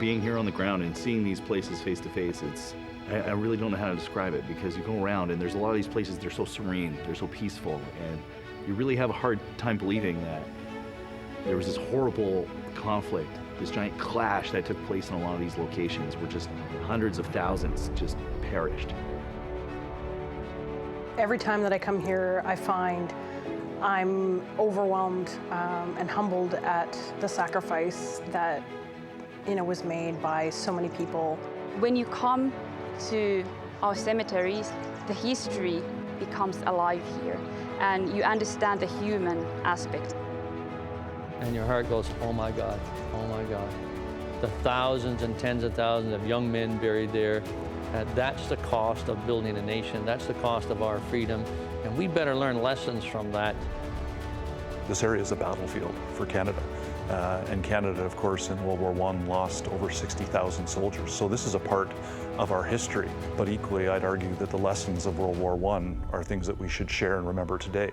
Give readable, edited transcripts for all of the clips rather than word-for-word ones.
being here on the ground and seeing these places face to face, I really don't know how to describe it, because you go around and there's a lot of these places, they're so serene, they're so peaceful, and you really have a hard time believing that there was this horrible conflict, this giant clash that took place in a lot of these locations where just hundreds of thousands just perished. Every time that I come here, I find I'm overwhelmed and humbled at the sacrifice that, was made by so many people. When you come to our cemeteries, the history becomes alive here, and you understand the human aspect. And your heart goes, oh my God, oh my God. The thousands and tens of thousands of young men buried there, that's the cost of building a nation, that's the cost of our freedom, and we better learn lessons from that. This area is a battlefield for Canada. And Canada, of course, in World War I lost over 60,000 soldiers. So this is a part of our history. But equally, I'd argue that the lessons of World War I are things that we should share and remember today,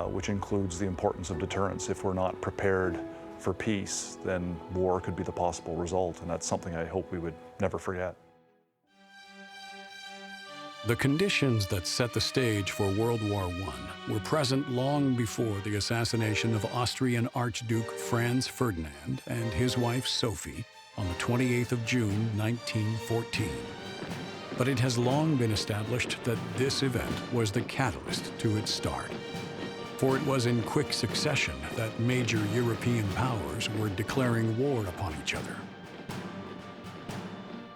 which includes the importance of deterrence. If we're not prepared for peace, then war could be the possible result. And that's something I hope we would never forget. The conditions that set the stage for World War I were present long before the assassination of Austrian Archduke Franz Ferdinand and his wife Sophie on the 28th of June, 1914. But it has long been established that this event was the catalyst to its start. For it was in quick succession that major European powers were declaring war upon each other.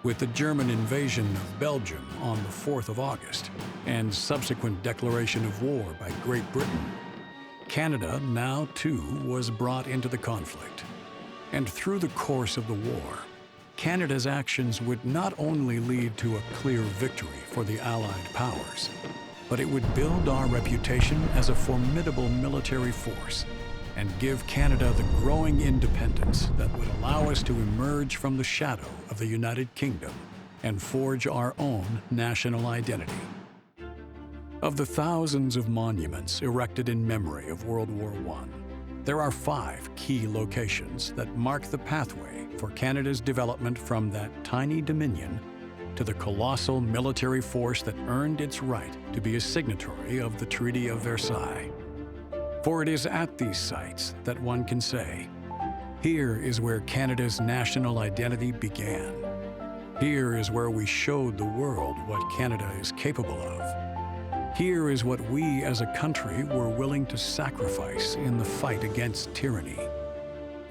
With the German invasion of Belgium on the 4th of August and subsequent declaration of war by Great Britain, Canada now too was brought into the conflict. And through the course of the war, Canada's actions would not only lead to a clear victory for the Allied powers, but it would build our reputation as a formidable military force and give Canada the growing independence that would allow us to emerge from the shadow of the United Kingdom and forge our own national identity. Of the thousands of monuments erected in memory of World War I, there are 5 key locations that mark the pathway for Canada's development from that tiny dominion to the colossal military force that earned its right to be a signatory of the Treaty of Versailles. For it is at these sites that one can say, here is where Canada's national identity began. Here is where we showed the world what Canada is capable of. Here is what we as a country were willing to sacrifice in the fight against tyranny.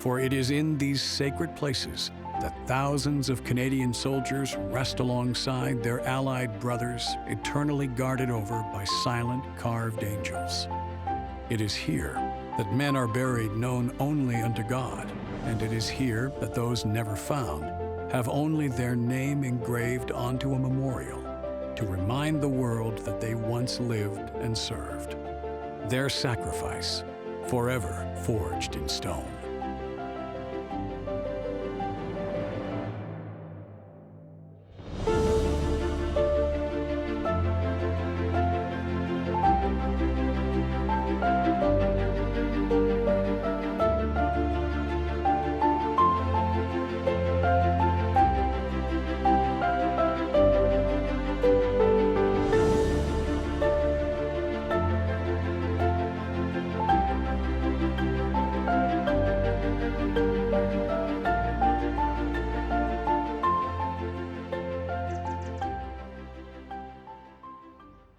For it is in these sacred places that thousands of Canadian soldiers rest alongside their Allied brothers, eternally guarded over by silent, carved angels. It is here that men are buried known only unto God, and it is here that those never found have only their name engraved onto a memorial to remind the world that they once lived and served. Their sacrifice, forever forged in stone.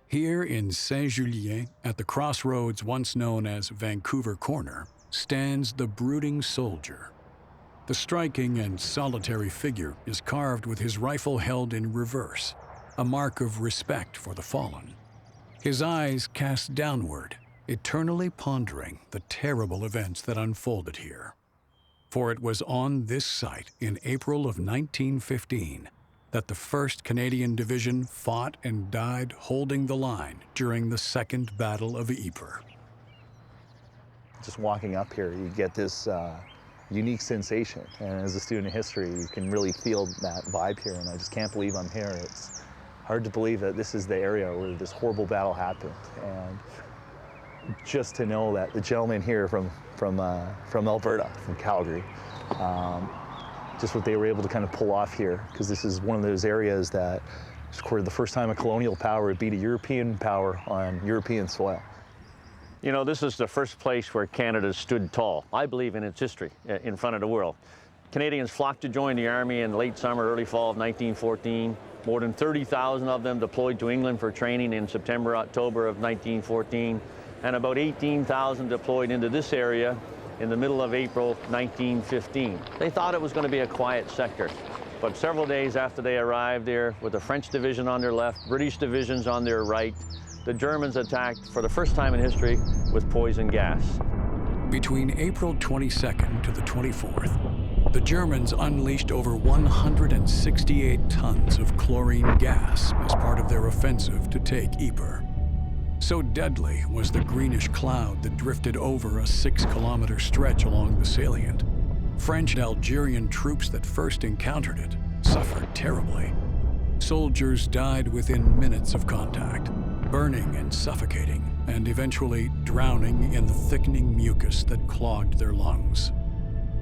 Here in Saint-Julien, at the crossroads once known as Vancouver Corner, stands the brooding soldier. The striking and solitary figure is carved with his rifle held in reverse, a mark of respect for the fallen. His eyes cast downward, eternally pondering the terrible events that unfolded here. For it was on this site in April of 1915 that the 1st Canadian Division fought and died holding the line during the Second Battle of Ypres. Just walking up here, you get this unique sensation. And as a student of history, you can really feel that vibe here, and I just can't believe I'm here. It's hard to believe that this is the area where this horrible battle happened. And just to know that the gentleman here from Alberta, from Calgary, just what they were able to kind of pull off here, because this is one of those areas that was recorded the first time a colonial power would beat a European power on European soil. You know, this is the first place where Canada stood tall, I believe, in its history, in front of the world. Canadians flocked to join the Army in late summer, early fall of 1914. More than 30,000 of them deployed to England for training in September, October of 1914, and about 18,000 deployed into this area in the middle of April 1915. They thought it was going to be a quiet sector, but several days after they arrived there, with the French division on their left, British divisions on their right, the Germans attacked for the first time in history with poison gas. Between April 22nd to the 24th, the Germans unleashed over 168 tons of chlorine gas as part of their offensive to take Ypres. So deadly was the greenish cloud that drifted over a 6-kilometer stretch along the salient. French and Algerian troops that first encountered it suffered terribly. Soldiers died within minutes of contact, burning and suffocating, and eventually drowning in the thickening mucus that clogged their lungs.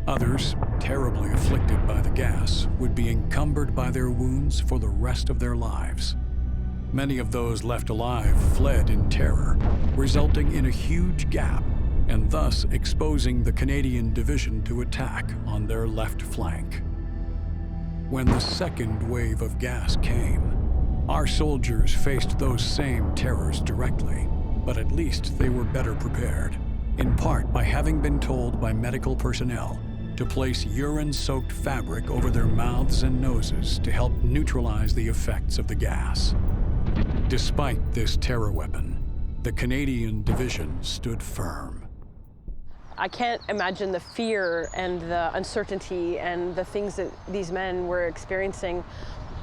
Others, terribly afflicted by the gas, would be encumbered by their wounds for the rest of their lives. Many of those left alive fled in terror, resulting in a huge gap and thus exposing the Canadian division to attack on their left flank. When the second wave of gas came, our soldiers faced those same terrors directly, but at least they were better prepared, in part by having been told by medical personnel to place urine-soaked fabric over their mouths and noses to help neutralize the effects of the gas. Despite this terror weapon, the Canadian division stood firm. I can't imagine the fear and the uncertainty and the things that these men were experiencing,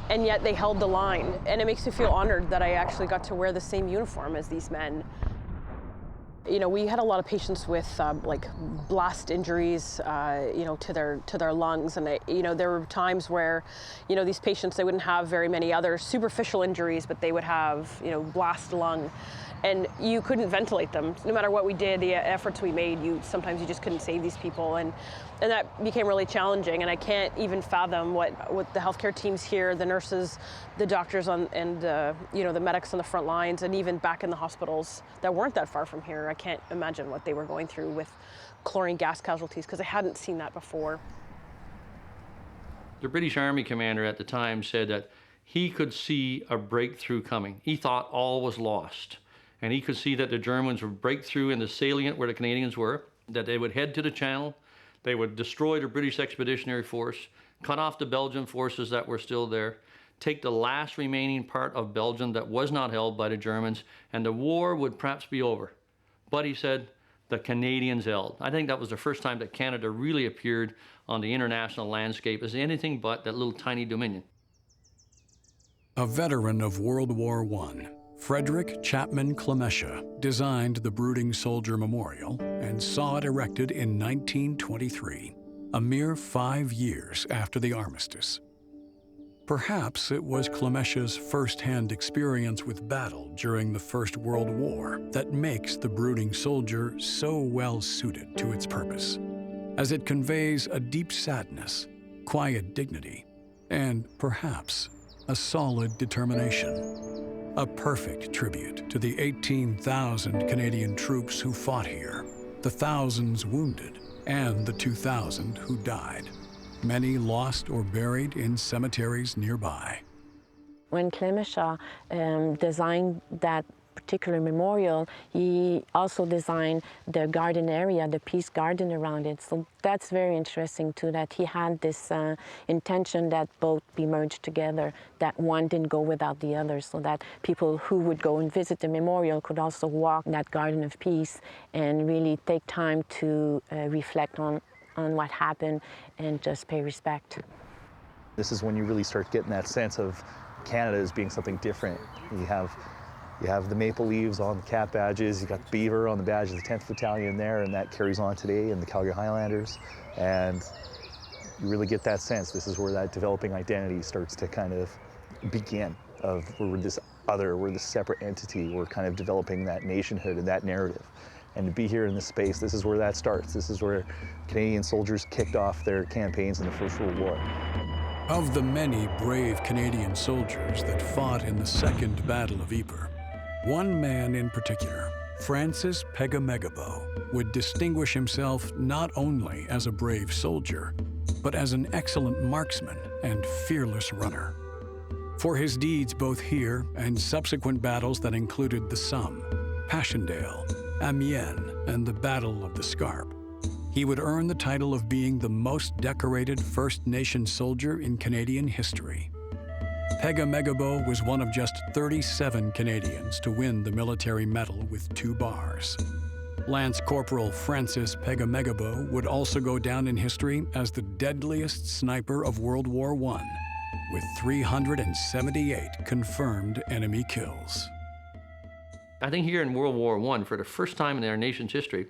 and yet they held the line. And it makes me feel honored that I actually got to wear the same uniform as these men. You know, we had a lot of patients with like blast injuries, you know, to their lungs, and there were times where, these patients, they wouldn't have very many other superficial injuries, but they would have, blast lung, and you couldn't ventilate them. No matter what we did, the efforts we made, sometimes you just couldn't save these people, and that became really challenging. And I can't even fathom what the healthcare teams here, the nurses, the doctors and the medics on the front lines, and even back in the hospitals that weren't that far from here. I can't imagine what they were going through with chlorine gas casualties, because I hadn't seen that before. The British Army commander at the time said that he could see a breakthrough coming. He thought all was lost. And he could see that the Germans would break through in the salient where the Canadians were, that they would head to the Channel, they would destroy the British Expeditionary Force, cut off the Belgian forces that were still there, take the last remaining part of Belgium that was not held by the Germans, and the war would perhaps be over. But he said, the Canadians held. I think that was the first time that Canada really appeared on the international landscape as anything but that little tiny dominion. A veteran of World War I, Frederick Chapman Clemesha designed the Brooding Soldier Memorial and saw it erected in 1923, a mere 5 years after the armistice. Perhaps it was Clemesha's first-hand experience with battle during the First World War that makes the Brooding Soldier so well-suited to its purpose, as it conveys a deep sadness, quiet dignity, and perhaps a solid determination. A perfect tribute to the 18,000 Canadian troops who fought here, the thousands wounded, and the 2,000 who died, many lost or buried in cemeteries nearby. When Clemesha designed that particular memorial, he also designed the garden area, the peace garden around it. So that's very interesting too, that he had this intention that both be merged together, that one didn't go without the other, so that people who would go and visit the memorial could also walk in that garden of peace and really take time to reflect on what happened and just pay respect. This is when you really start getting that sense of Canada as being something different. You have the maple leaves on the cap badges, you got the beaver on the badge of the 10th Battalion there, and that carries on today in the Calgary Highlanders. And you really get that sense. This is where that developing identity starts to kind of begin, of we're this other, we're this separate entity, we're kind of developing that nationhood and that narrative. And to be here in this space, this is where that starts. This is where Canadian soldiers kicked off their campaigns in the First World War. Of the many brave Canadian soldiers that fought in the Second Battle of Ypres, one man in particular, Francis Pega-Megabo, would distinguish himself not only as a brave soldier, but as an excellent marksman and fearless runner. For his deeds both here and subsequent battles that included the Somme, Passchendaele, Amiens, and the Battle of the Scarpe, he would earn the title of being the most decorated First Nation soldier in Canadian history. Pega-Megabo was one of just 37 Canadians to win the military medal with 2 bars. Lance Corporal Francis Pega-Megabo would also go down in history as the deadliest sniper of World War I, with 378 confirmed enemy kills. I think here in World War I, for the first time in our nation's history,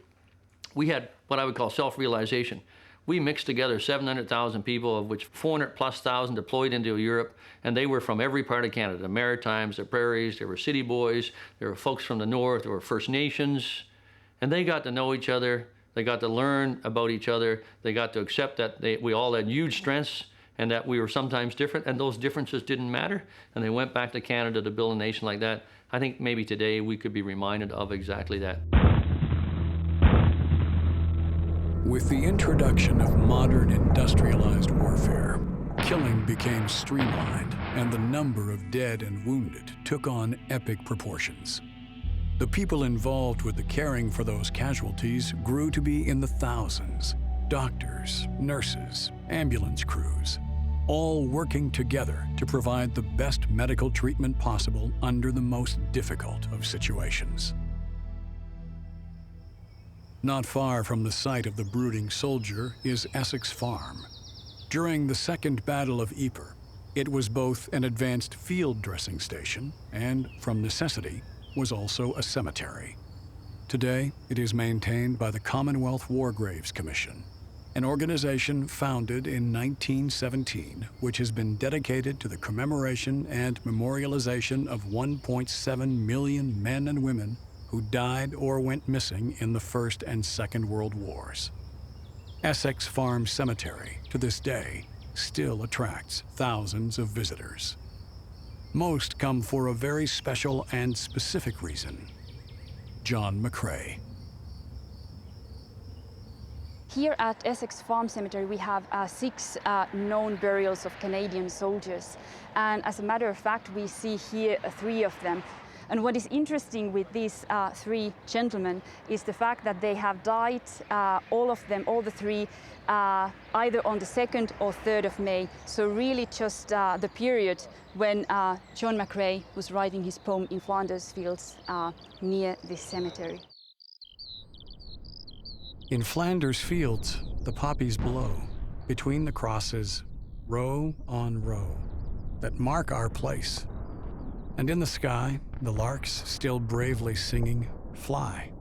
we had what I would call self-realization. We mixed together 700,000 people, of which 400,000+ deployed into Europe, and they were from every part of Canada, the Maritimes, the Prairies, there were city boys, there were folks from the north, there were First Nations, and they got to know each other, they got to learn about each other, they got to accept that we all had huge strengths and that we were sometimes different, and those differences didn't matter, and they went back to Canada to build a nation like that. I think maybe today we could be reminded of exactly that. With the introduction of modern industrialized warfare, killing became streamlined, and the number of dead and wounded took on epic proportions. The people involved with the caring for those casualties grew to be in the thousands. Doctors, nurses, ambulance crews, all working together to provide the best medical treatment possible under the most difficult of situations. Not far from the site of the brooding soldier is Essex Farm. During the Second Battle of Ypres, it was both an advanced field dressing station and, from necessity, was also a cemetery. Today, it is maintained by the Commonwealth War Graves Commission, an organization founded in 1917, which has been dedicated to the commemoration and memorialization of 1.7 million men and women who died or went missing in the First and Second World Wars. Essex Farm Cemetery, to this day, still attracts thousands of visitors. Most come for a very special and specific reason: John McCrae. Here at Essex Farm Cemetery, we have 6 known burials of Canadian soldiers. And as a matter of fact, we see here 3 of them. And what is interesting with these 3 gentlemen is the fact that they have died, all of them, all the 3, either on the 2nd or 3rd of May. So really just the period when John McCrae was writing his poem in Flanders Fields near this cemetery. In Flanders Fields, the poppies blow between the crosses, row on row, that mark our place. And in the sky, the larks, still bravely singing, fly,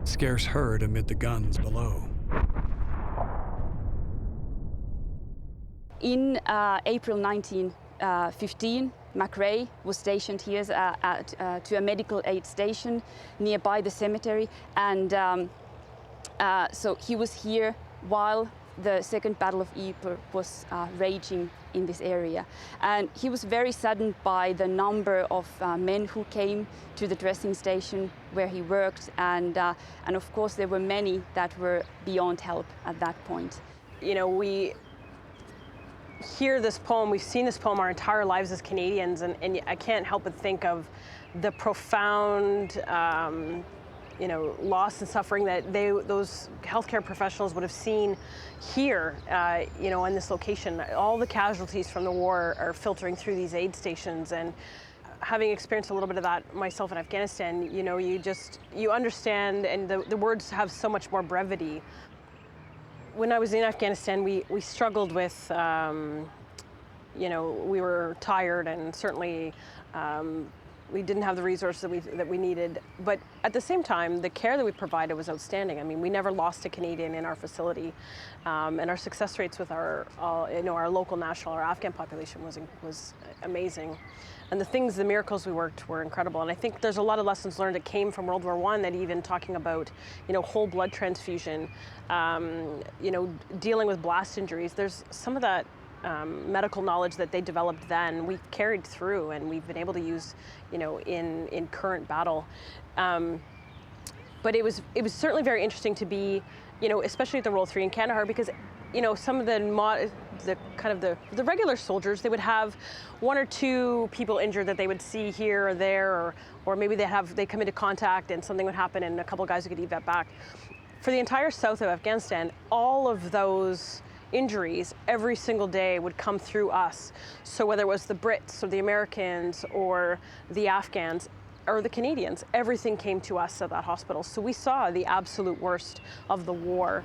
scarce heard amid the guns below. In April 1915, McCrae was stationed here to a medical aid station nearby the cemetery, and so he was here while the Second Battle of Ypres was raging in this area. And he was very saddened by the number of men who came to the dressing station where he worked, and of course there were many that were beyond help at that point. You know, we hear this poem, we've seen this poem our entire lives as Canadians, and I can't help but think of the profound you know, loss and suffering that those healthcare professionals would have seen here, you know, in this location. All the casualties from the war are filtering through these aid stations, and having experienced a little bit of that myself in Afghanistan, you know, you understand, and the words have so much more brevity. When I was in Afghanistan, we struggled with, you know, we were tired and certainly We didn't have the resources that we needed, but at the same time, the care that we provided was outstanding. I mean, we never lost a Canadian in our facility, and our success rates with our local, national, or Afghan population was amazing. And the miracles we worked were incredible. And I think there's a lot of lessons learned that came from World War I, that even talking about, whole blood transfusion, dealing with blast injuries, there's some of that medical knowledge that they developed then we've carried through, and we've been able to use, in current battle. But it was certainly very interesting to be, especially at the Royal 3 in Kandahar, because some of the regular soldiers, they would have one or two people injured that they would see here or there, or maybe they come into contact and something would happen and a couple of guys would get evac back. For the entire south of Afghanistan, all of those injuries every single day would come through us. So whether it was the Brits or the Americans or the Afghans or the Canadians, everything came to us at that hospital. So we saw the absolute worst of the war.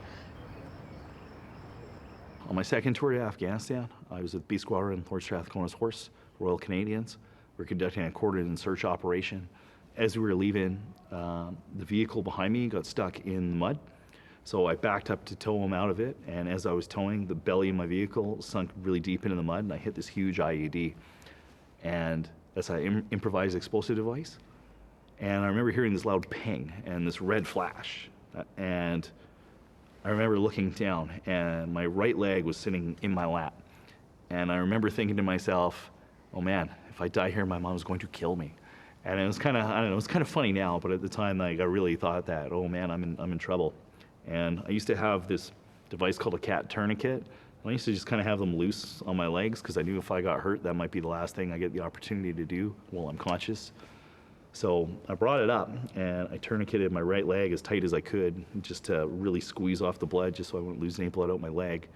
On my second tour to Afghanistan, I was with B Squadron, Lord Strathcona's Horse, Royal Canadians. We were conducting a coordinated search operation. As we were leaving, the vehicle behind me got stuck in the mud. So I backed up to tow him out of it, and as I was towing, the belly of my vehicle sunk really deep into the mud, and I hit this huge IED. And that's an improvised explosive device. And I remember hearing this loud ping and this red flash. And I remember looking down, and my right leg was sitting in my lap. And I remember thinking to myself, oh man, if I die here, my mom's going to kill me. And it was kind of, I don't know, it's kind of funny now, but at the time, I really thought that, oh man, I'm in trouble. And I used to have this device called a CAT tourniquet. I used to just kind of have them loose on my legs because I knew if I got hurt, that might be the last thing I get the opportunity to do while I'm conscious. So I brought it up and I tourniqueted my right leg as tight as I could just to really squeeze off the blood just so I wouldn't lose any blood out my leg.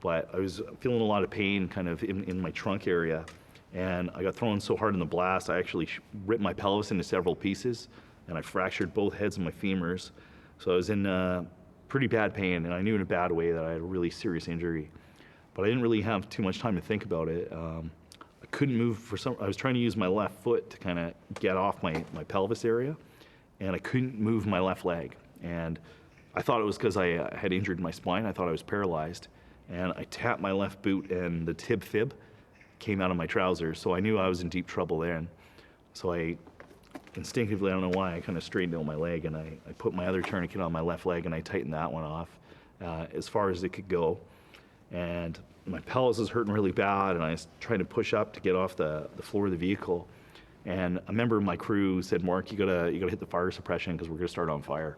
But I was feeling a lot of pain kind of in my trunk area, and I got thrown so hard in the blast, I actually ripped my pelvis into several pieces, and I fractured both heads of my femurs. So I was in pretty bad pain, and I knew in a bad way that I had a really serious injury. But I didn't really have too much time to think about it. I couldn't move I was trying to use my left foot to kind of get off my pelvis area, and I couldn't move my left leg. And I thought it was because I had injured my spine. I thought I was paralyzed. And I tapped my left boot, and the tib fib came out of my trousers, so I knew I was in deep trouble then. So I instinctively, I don't know why, I kind of straightened out my leg, and I put my other tourniquet on my left leg, and I tightened that one off as far as it could go. And my pelvis was hurting really bad, and I was trying to push up to get off the floor of the vehicle. And a member of my crew said, Mark, you gotta hit the fire suppression because we're gonna start on fire.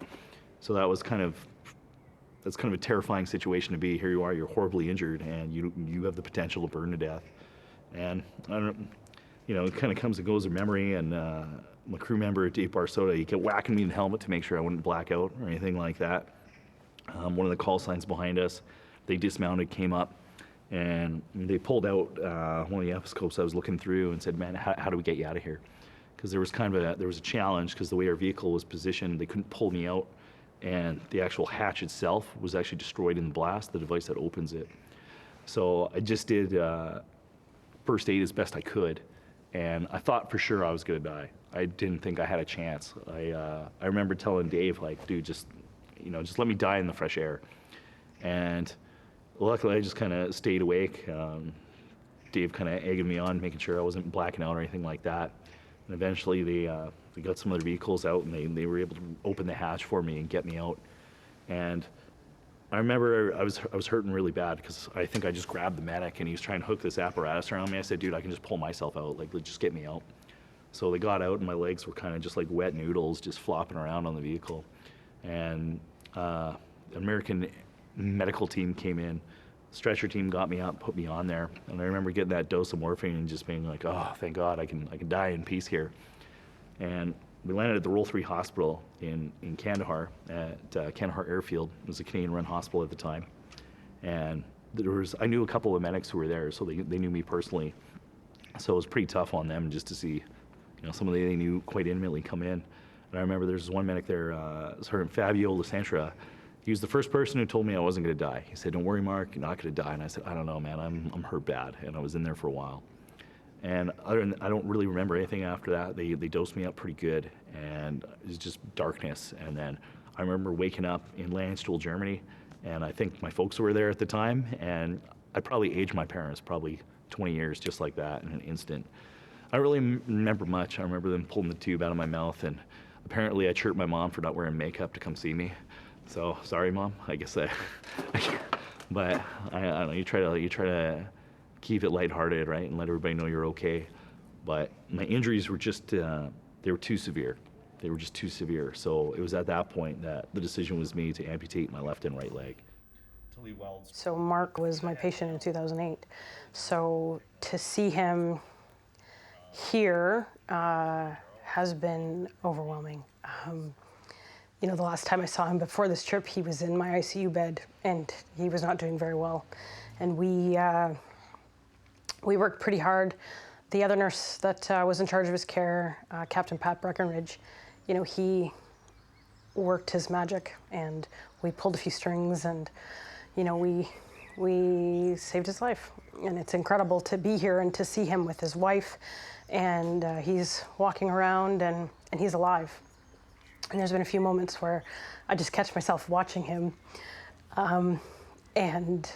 So that's kind of a terrifying situation to be. Here you are, you're horribly injured, and you have the potential to burn to death. And I don't, it kind of comes and goes in memory. And my crew member, Dave Barsoda, he kept whacking me in the helmet to make sure I wouldn't black out or anything like that. One of the call signs behind us, they dismounted, came up, and they pulled out one of the ethoscopes I was looking through and said, man, how do we get you out of here? Because there was a challenge, because the way our vehicle was positioned, they couldn't pull me out, and the actual hatch itself was actually destroyed in the blast, the device that opens it. So I just did first aid as best I could, and I thought for sure I was gonna die. I didn't think I had a chance. I remember telling Dave, like, dude, just let me die in the fresh air. And luckily I just kind of stayed awake. Dave kind of egging me on, making sure I wasn't blacking out or anything like that. And eventually they got some other vehicles out, and they were able to open the hatch for me and get me out. And I remember I was hurting really bad because I think I just grabbed the medic, and he was trying to hook this apparatus around me. I said, dude, I can just pull myself out, like, just get me out. So they got out, and my legs were kind of just like wet noodles, just flopping around on the vehicle. And an American medical team came in, stretcher team got me up, put me on there, and I remember getting that dose of morphine and just being like, oh, thank God, I can die in peace here. And we landed at the Royal 3 Hospital in Kandahar at Kandahar Airfield. It was a Canadian-run hospital at the time, and I knew a couple of medics who were there, so they knew me personally. So it was pretty tough on them just to see, somebody they knew quite intimately come in. And I remember there's one medic there, Sergeant Fabio Lacentra. He was the first person who told me I wasn't going to die. He said, don't worry, Mark, you're not going to die. And I said, I don't know, man, I'm hurt bad. And I was in there for a while. And other than, I don't really remember anything after that. They dosed me up pretty good, and it was just darkness. And then I remember waking up in Landstuhl, Germany, and I think my folks were there at the time, and I probably aged my parents probably 20 years just like that in an instant. I don't really remember much. I remember them pulling the tube out of my mouth, and apparently I chirped my mom for not wearing makeup to come see me. So sorry, Mom. I guess but I don't know. You try to keep it lighthearted, right, and let everybody know you're okay. But my injuries were just they were too severe. They were just too severe. So it was at that point that the decision was made to amputate my left and right leg. So Mark was my patient in 2008. So to see him here has been overwhelming. You know, the last time I saw him before this trip, he was in my ICU bed and he was not doing very well. And we worked pretty hard. The other nurse that was in charge of his care, Captain Pat Breckenridge, you know, he worked his magic, and we pulled a few strings, and you know, we saved his life. And it's incredible to be here and to see him with his wife, and he's walking around and he's alive. And there's been a few moments where I just catch myself watching him and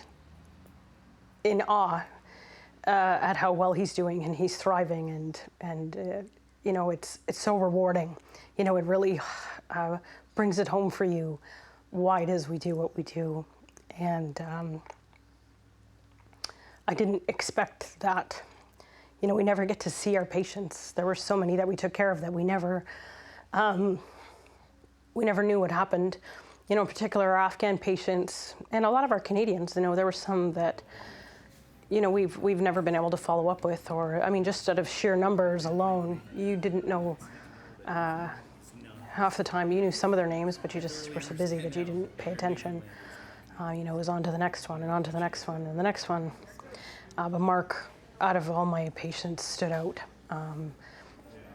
in awe at how well he's doing, and he's thriving, and you know, it's so rewarding. You know, it really brings it home for you why it is we do what we do. And I didn't expect that. You know, we never get to see our patients. There were so many that we took care of that we never knew what happened. You know, in particular, our Afghan patients and a lot of our Canadians. You know, there were some that, you know, we've never been able to follow up with, or I mean, just out of sheer numbers alone, you didn't know. Half the time you knew some of their names, but you just were so busy that you didn't pay attention. You know, it was on to the next one and on to the next one and the next one. But Mark, out of all my patients, stood out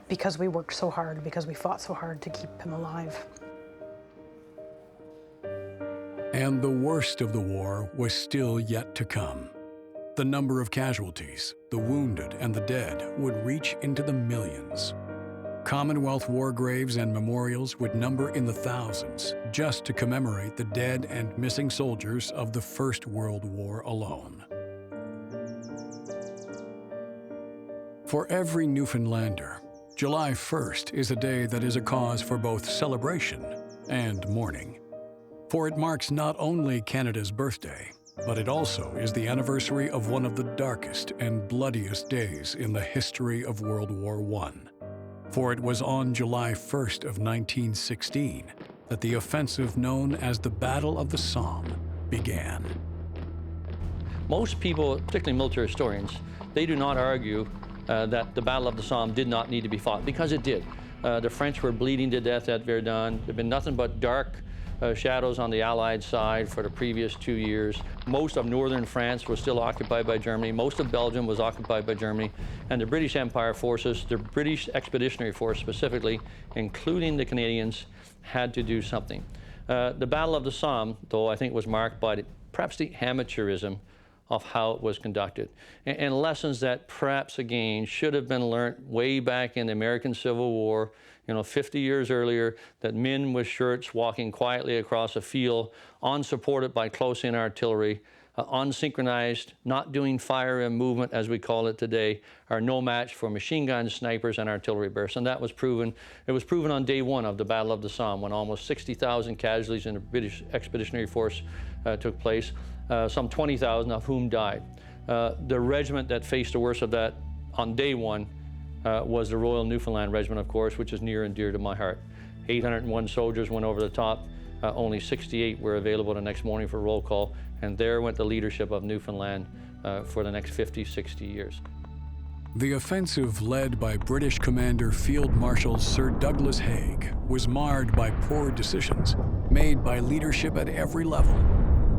because we worked so hard, because we fought so hard to keep him alive. And the worst of the war was still yet to come. The number of casualties, the wounded and the dead would reach into the millions. Commonwealth war graves and memorials would number in the thousands just to commemorate the dead and missing soldiers of the First World War alone. For every Newfoundlander, July 1st is a day that is a cause for both celebration and mourning. For it marks not only Canada's birthday, but it also is the anniversary of one of the darkest and bloodiest days in the history of World War I. For it was on July 1st of 1916 that the offensive known as the Battle of the Somme began. Most people, particularly military historians, they do not argue that the Battle of the Somme did not need to be fought, because it did. The French were bleeding to death at Verdun. There had been nothing but dark shadows on the Allied side for the previous 2 years. Most of northern France was still occupied by Germany. Most of Belgium was occupied by Germany. And the British Empire forces, the British Expeditionary Force specifically, including the Canadians, had to do something. The Battle of the Somme, though, I think was marked by perhaps the amateurism of how it was conducted, and lessons that perhaps, again, should have been learned way back in the American Civil War, 50 years earlier, that men with shirts walking quietly across a field, unsupported by close-in artillery, unsynchronized, not doing fire and movement as we call it today, are no match for machine guns, snipers, and artillery bursts. And that was proven. It was proven on day one of the Battle of the Somme, when almost 60,000 casualties in the British Expeditionary Force took place, some 20,000 of whom died. The regiment that faced the worst of that on day one was the Royal Newfoundland Regiment, of course, which is near and dear to my heart. 801 soldiers went over the top. Only 68 were available the next morning for roll call, and there went the leadership of Newfoundland for the next 50, 60 years. The offensive led by British Commander Field Marshal Sir Douglas Haig was marred by poor decisions made by leadership at every level,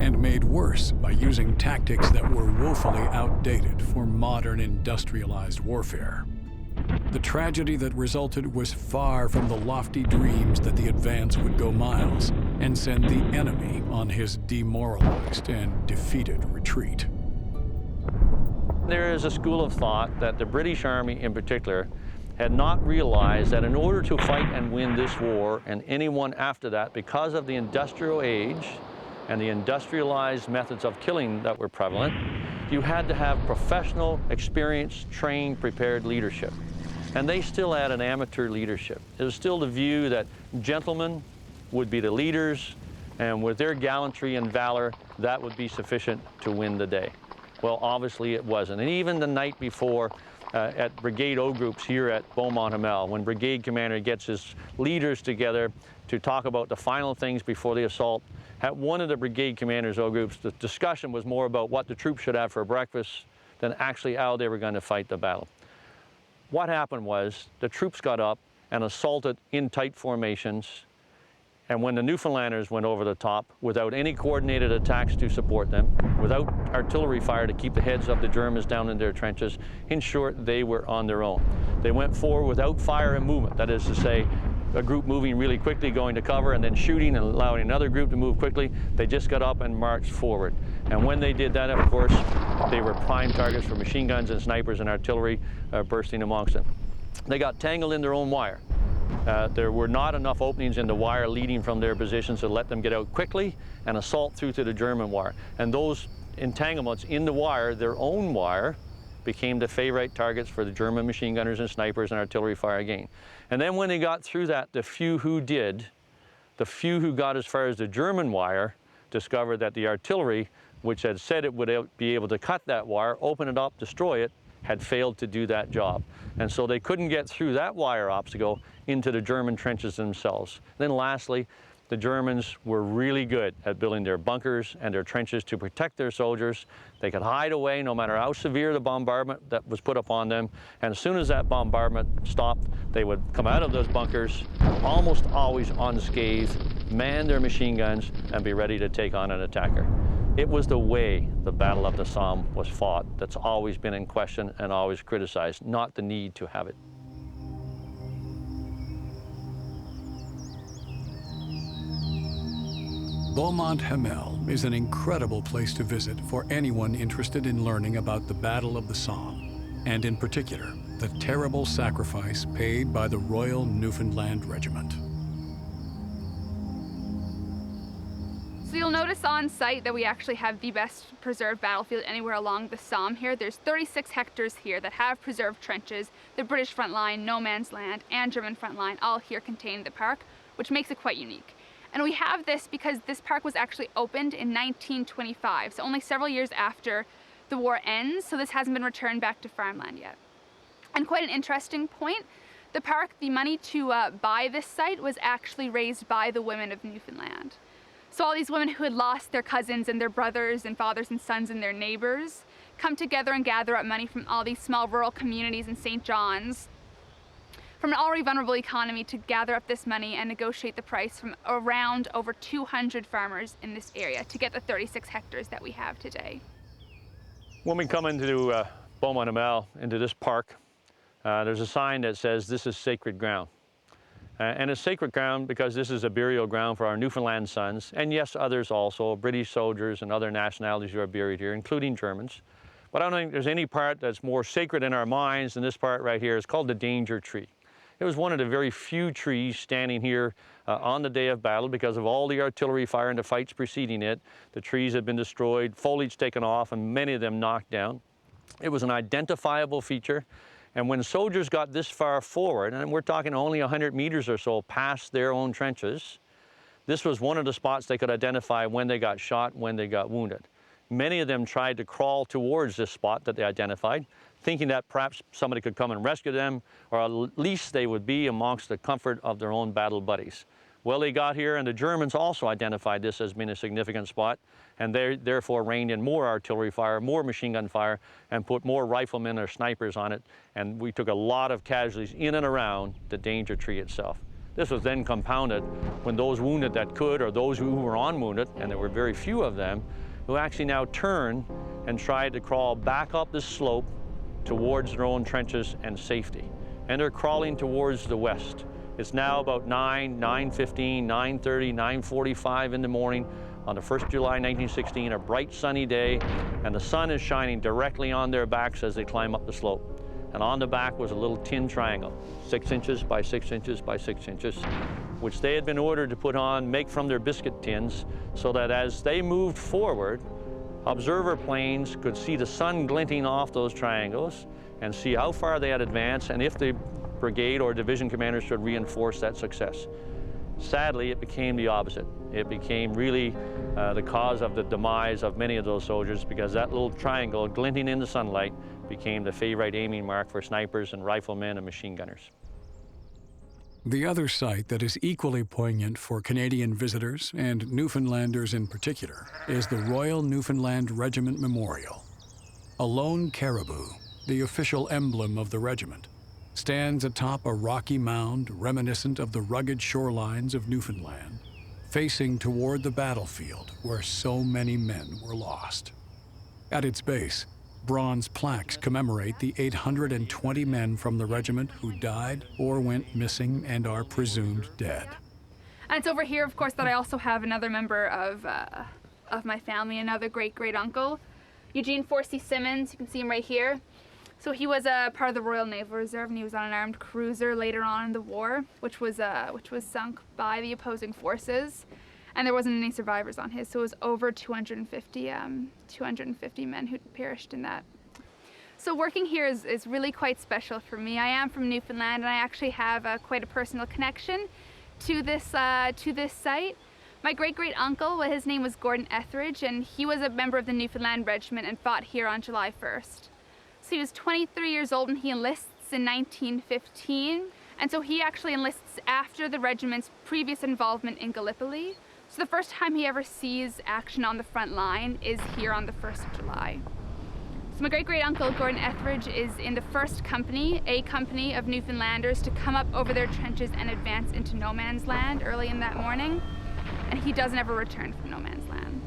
and made worse by using tactics that were woefully outdated for modern industrialized warfare. The tragedy that resulted was far from the lofty dreams that the advance would go miles and send the enemy on his demoralized and defeated retreat. There is a school of thought that the British Army in particular had not realized that in order to fight and win this war and any one after that, because of the industrial age and the industrialized methods of killing that were prevalent, you had to have professional, experienced, trained, prepared leadership. And they still had an amateur leadership. It was still the view that gentlemen would be the leaders, and with their gallantry and valor, that would be sufficient to win the day. Well, obviously it wasn't. And even the night before, at Brigade O groups here at Beaumont Hamel, when brigade commander gets his leaders together to talk about the final things before the assault, at one of the brigade commanders O groups, the discussion was more about what the troops should have for breakfast than actually how they were going to fight the battle. What happened was the troops got up and assaulted in tight formations, and when the Newfoundlanders went over the top without any coordinated attacks to support them, without artillery fire to keep the heads of the Germans down in their trenches, in short, they were on their own. They went forward without fire and movement, that is to say, a group moving really quickly, going to cover, and then shooting and allowing another group to move quickly. They just got up and marched forward. And when they did that, of course, they were prime targets for machine guns and snipers and artillery bursting amongst them. They got tangled in their own wire. There were not enough openings in the wire leading from their positions to let them get out quickly and assault through to the German wire. And those entanglements in the wire, their own wire, became the favorite targets for the German machine gunners and snipers and artillery fire again. And then when they got through that, the few who did, the few who got as far as the German wire, discovered that the artillery, which had said it would be able to cut that wire, open it up, destroy it, had failed to do that job. And so they couldn't get through that wire obstacle into the German trenches themselves. Then lastly, the Germans were really good at building their bunkers and their trenches to protect their soldiers. They could hide away no matter how severe the bombardment that was put upon them. And as soon as that bombardment stopped, they would come out of those bunkers, almost always unscathed, man their machine guns, and be ready to take on an attacker. It was the way the Battle of the Somme was fought that's always been in question and always criticized, not the need to have it. Beaumont Hamel is an incredible place to visit for anyone interested in learning about the Battle of the Somme, and in particular, the terrible sacrifice paid by the Royal Newfoundland Regiment. So you'll notice on site that we actually have the best preserved battlefield anywhere along the Somme here. There's 36 hectares here that have preserved trenches, the British front line, no man's land, and German front line all here contained in the park, which makes it quite unique. And we have this because this park was actually opened in 1925, so only several years after the war ends, so this hasn't been returned back to farmland yet. And quite an interesting point, the park, the money to buy this site was actually raised by the women of Newfoundland. So all these women who had lost their cousins and their brothers and fathers and sons and their neighbors come together and gather up money from all these small rural communities in St. John's, from an already vulnerable economy, to gather up this money and negotiate the price from around over 200 farmers in this area to get the 36 hectares that we have today. When we come into Beaumont Hamel, into this park, there's a sign that says this is sacred ground. And it's sacred ground because this is a burial ground for our Newfoundland sons, and yes, others also, British soldiers and other nationalities who are buried here, including Germans. But I don't think there's any part that's more sacred in our minds than this part right here. It's called the Danger Tree. It was one of the very few trees standing here on the day of battle because of all the artillery fire and the fights preceding it. The trees had been destroyed, foliage taken off, and many of them knocked down. It was an identifiable feature. And when soldiers got this far forward, and we're talking only 100 meters or so past their own trenches, this was one of the spots they could identify when they got shot, when they got wounded. Many of them tried to crawl towards this spot that they identified, thinking that perhaps somebody could come and rescue them, or at least they would be amongst the comfort of their own battle buddies. Well, they got here, and the Germans also identified this as being a significant spot, and they therefore reined in more artillery fire, more machine gun fire, and put more riflemen or snipers on it, and we took a lot of casualties in and around the Danger Tree itself. This was then compounded when those wounded that could, or those who were unwounded, and there were very few of them, who actually now turned and tried to crawl back up this slope towards their own trenches and safety. And they're crawling towards the west. It's now about 9:15, 9:30, 9:45 in the morning on the 1st of July 1916, a bright sunny day, and the sun is shining directly on their backs as they climb up the slope. And on the back was a little tin triangle, 6 inches by 6 inches by 6 inches, which they had been ordered to make from their biscuit tins, so that as they moved forward, observer planes could see the sun glinting off those triangles and see how far they had advanced and if the brigade or division commanders should reinforce that success. Sadly, it became the opposite. It became really the cause of the demise of many of those soldiers, because that little triangle glinting in the sunlight became the favorite aiming mark for snipers and riflemen and machine gunners. The other site that is equally poignant for Canadian visitors, and Newfoundlanders in particular, is the Royal Newfoundland Regiment Memorial. A lone caribou, the official emblem of the regiment, stands atop a rocky mound reminiscent of the rugged shorelines of Newfoundland, facing toward the battlefield where so many men were lost. At its base, bronze plaques commemorate the 820 men from the regiment who died or went missing and are presumed dead. And it's over here, of course, that I also have another member of my family, another great-great-uncle, Eugene Forsey Simmons. You can see him right here. So he was a part of the Royal Naval Reserve, and he was on an armed cruiser later on in the war, which was sunk by the opposing forces. And there wasn't any survivors on his, so it was over 250 men who perished in that. So working here is really quite special for me. I am from Newfoundland, and I actually have quite a personal connection to this site. My great-great-uncle, his name was Gordon Etheridge, and he was a member of the Newfoundland Regiment and fought here on July 1st. So he was 23 years old, and he enlists in 1915. And so he actually enlists after the regiment's previous involvement in Gallipoli. So the first time he ever sees action on the front line is here on the 1st of July. So my great-great-uncle, Gordon Etheridge, is in the 1st Company, a company of Newfoundlanders to come up over their trenches and advance into no man's land early in that morning. And he doesn't ever return from no man's land.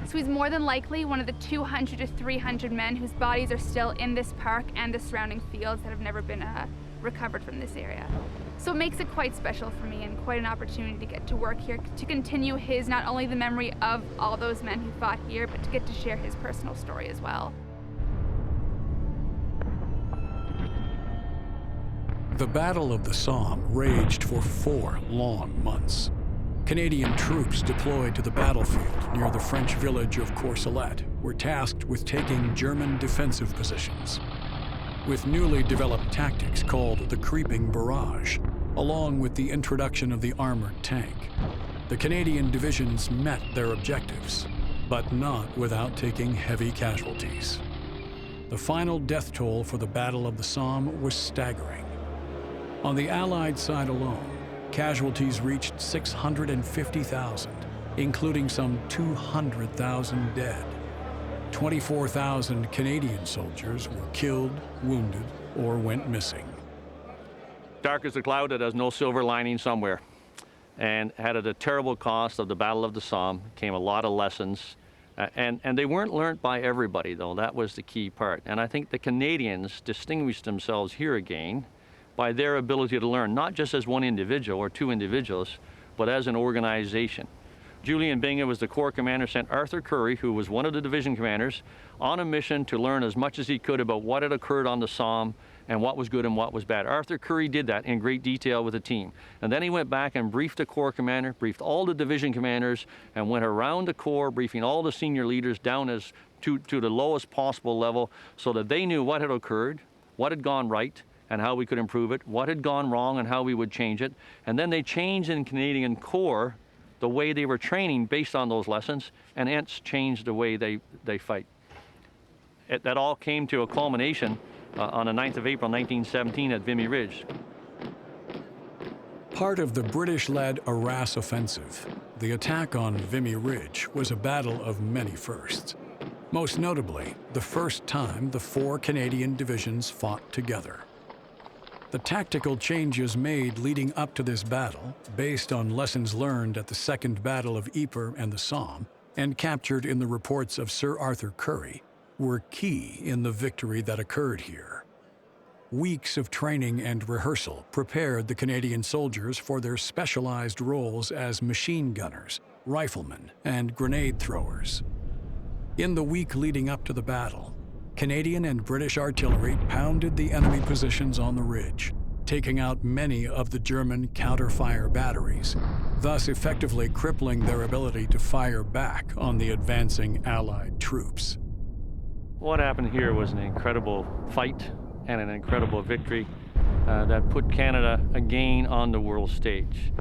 So he's more than likely one of the 200 to 300 men whose bodies are still in this park and the surrounding fields that have never been recovered from this area. So it makes it quite special for me and quite an opportunity to get to work here, to continue not only the memory of all those men who fought here, but to get to share his personal story as well. The Battle of the Somme raged for 4 long months. Canadian troops deployed to the battlefield near the French village of Courcelette were tasked with taking German defensive positions. With newly developed tactics called the creeping barrage, along with the introduction of the armored tank, the Canadian divisions met their objectives, but not without taking heavy casualties. The final death toll for the Battle of the Somme was staggering. On the Allied side alone, casualties reached 650,000, including some 200,000 dead. 24,000 Canadian soldiers were killed, wounded, or went missing. Dark as a cloud that has no silver lining somewhere. And at a terrible cost of the Battle of the Somme came a lot of lessons. And they weren't learned by everybody, though. That was the key part. And I think the Canadians distinguished themselves here again by their ability to learn, not just as one individual or 2 individuals, but as an organization. Julian Bingham was the Corps commander, sent Arthur Currie, who was one of the division commanders, on a mission to learn as much as he could about what had occurred on the Somme and what was good and what was bad. Arthur Currie did that in great detail with the team. And then he went back and briefed the Corps commander, briefed all the division commanders, and went around the Corps, briefing all the senior leaders down as to the lowest possible level, so that they knew what had occurred, what had gone right, and how we could improve it, what had gone wrong and how we would change it. And then they changed in Canadian Corps the way they were training based on those lessons, and hence changed the way they fight. That all came to a culmination on the 9th of April 1917 at Vimy Ridge. Part of the British-led Arras offensive, the attack on Vimy Ridge was a battle of many firsts. Most notably, the first time the 4 Canadian divisions fought together. The tactical changes made leading up to this battle, based on lessons learned at the Second Battle of Ypres and the Somme, and captured in the reports of Sir Arthur Currie, were key in the victory that occurred here. Weeks of training and rehearsal prepared the Canadian soldiers for their specialized roles as machine gunners, riflemen, and grenade throwers. In the week leading up to the battle, Canadian and British artillery pounded the enemy positions on the ridge, taking out many of the German counter-fire batteries, thus effectively crippling their ability to fire back on the advancing Allied troops. What happened here was an incredible fight and an incredible victory that put Canada again on the world stage.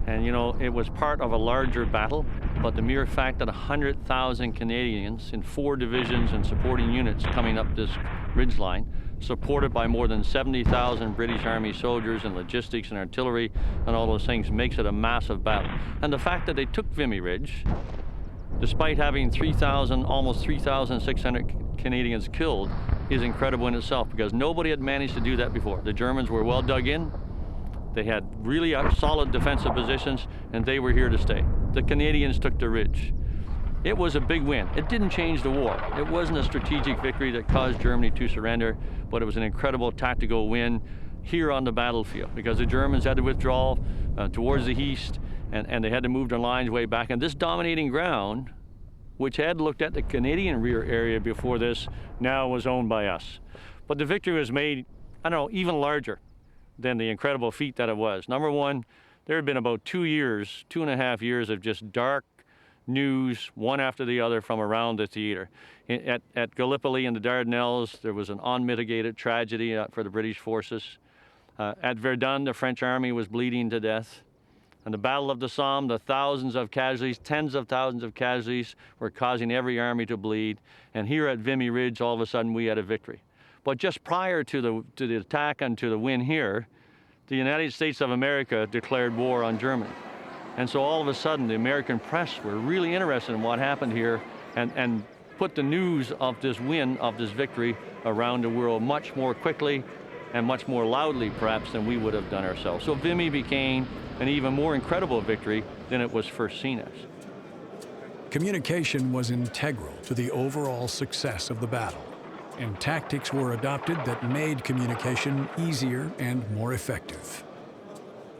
And you know, it was part of a larger battle, but the mere fact that 100,000 Canadians in 4 divisions and supporting units coming up this ridgeline, supported by more than 70,000 British Army soldiers and logistics and artillery and all those things, makes it a massive battle. And the fact that they took Vimy Ridge, despite having almost 3,600 Canadians killed, is incredible in itself, because nobody had managed to do that before. The Germans were well dug in, they had really solid defensive positions, and they were here to stay. The Canadians took the ridge. It was a big win. It didn't change the war. It wasn't a strategic victory that caused Germany to surrender, but it was an incredible tactical win here on the battlefield, because the Germans had to withdraw towards the east, and they had to move their lines way back. And this dominating ground, which had looked at the Canadian rear area before this, now was owned by us. But the victory was made, I don't know, even larger than the incredible feat that it was. Number one, there had been about 2.5 years of just dark news, one after the other, from around the theater. At Gallipoli in the Dardanelles, there was an unmitigated tragedy for the British forces. At Verdun, the French army was bleeding to death. And the Battle of the Somme, the thousands of casualties, tens of thousands of casualties, were causing every army to bleed. And here at Vimy Ridge, all of a sudden, we had a victory. But just prior to the attack and to the win here, the United States of America declared war on Germany. And so all of a sudden, the American press were really interested in what happened here, and put the news of this win, of this victory, around the world much more quickly and much more loudly, perhaps, than we would have done ourselves. So Vimy became an even more incredible victory than it was first seen as. Communication was integral to the overall success of the battle, and tactics were adopted that made communication easier and more effective.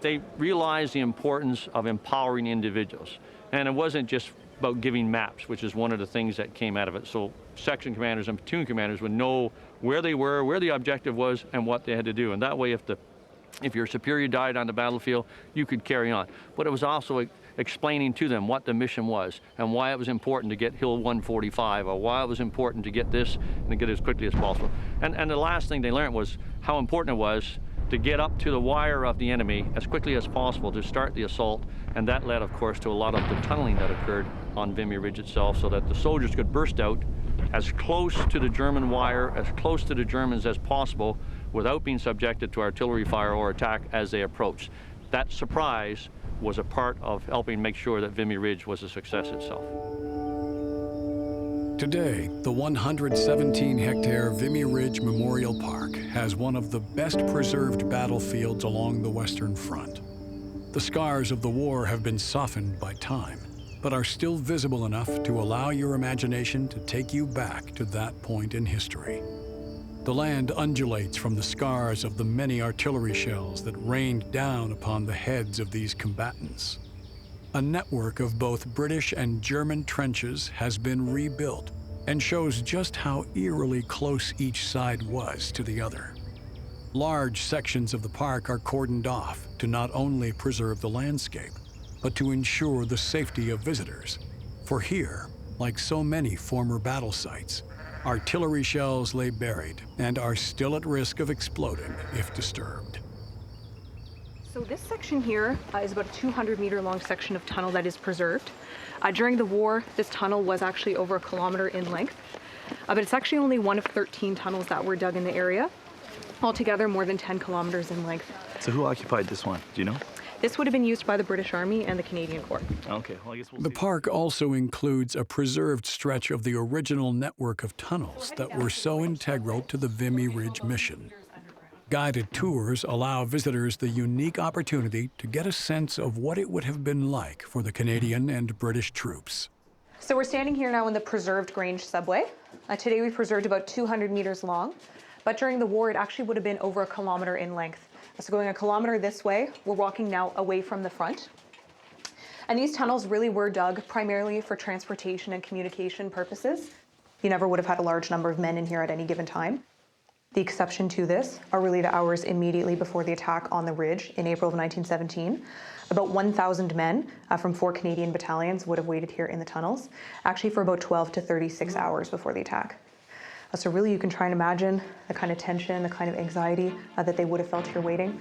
They realized the importance of empowering individuals. And it wasn't just about giving maps, which is one of the things that came out of it. So section commanders and platoon commanders would know where they were, where the objective was, and what they had to do. And that way, if your superior died on the battlefield, you could carry on. But it was also explaining to them what the mission was and why it was important to get Hill 145, or why it was important to get this and to get it as quickly as possible. And the last thing they learned was how important it was to get up to the wire of the enemy as quickly as possible to start the assault. And that led, of course, to a lot of the tunneling that occurred on Vimy Ridge itself, so that the soldiers could burst out as close to the German wire, as close to the Germans as possible, without being subjected to artillery fire or attack as they approached. That surprise was a part of helping make sure that Vimy Ridge was a success itself. Today, the 117-hectare Vimy Ridge Memorial Park has one of the best preserved battlefields along the Western Front. The scars of the war have been softened by time, but are still visible enough to allow your imagination to take you back to that point in history. The land undulates from the scars of the many artillery shells that rained down upon the heads of these combatants. A network of both British and German trenches has been rebuilt and shows just how eerily close each side was to the other. Large sections of the park are cordoned off to not only preserve the landscape, but to ensure the safety of visitors. For here, like so many former battle sites, artillery shells lay buried and are still at risk of exploding if disturbed. So this section here is about a 200-meter long section of tunnel that is preserved. During the war, this tunnel was actually over 1 kilometer in length, but it's actually only one of 13 tunnels that were dug in the area. Altogether, more than 10 kilometers in length. So who occupied this one? Do you know? This would have been used by the British Army and the Canadian Corps. Okay, well, I guess we'll The see. park also includes a preserved stretch of the original network of tunnels that were so integral to the Vimy Ridge mission. Guided tours allow visitors the unique opportunity to get a sense of what it would have been like for the Canadian and British troops. So we're standing here now in the preserved Grange subway. Today we preserved about 200 meters long. but during the war, it actually would have been over 1 kilometer in length. So going 1 kilometer this way, we're walking now away from the front. And these tunnels really were dug primarily for transportation and communication purposes. You never would have had a large number of men in here at any given time. The exception to this are really the hours immediately before the attack on the ridge in April of 1917. About 1,000 men from 4 Canadian battalions would have waited here in the tunnels, actually for about 12 to 36 hours before the attack. So really you can try and imagine the kind of tension, the kind of anxiety that they would have felt here waiting.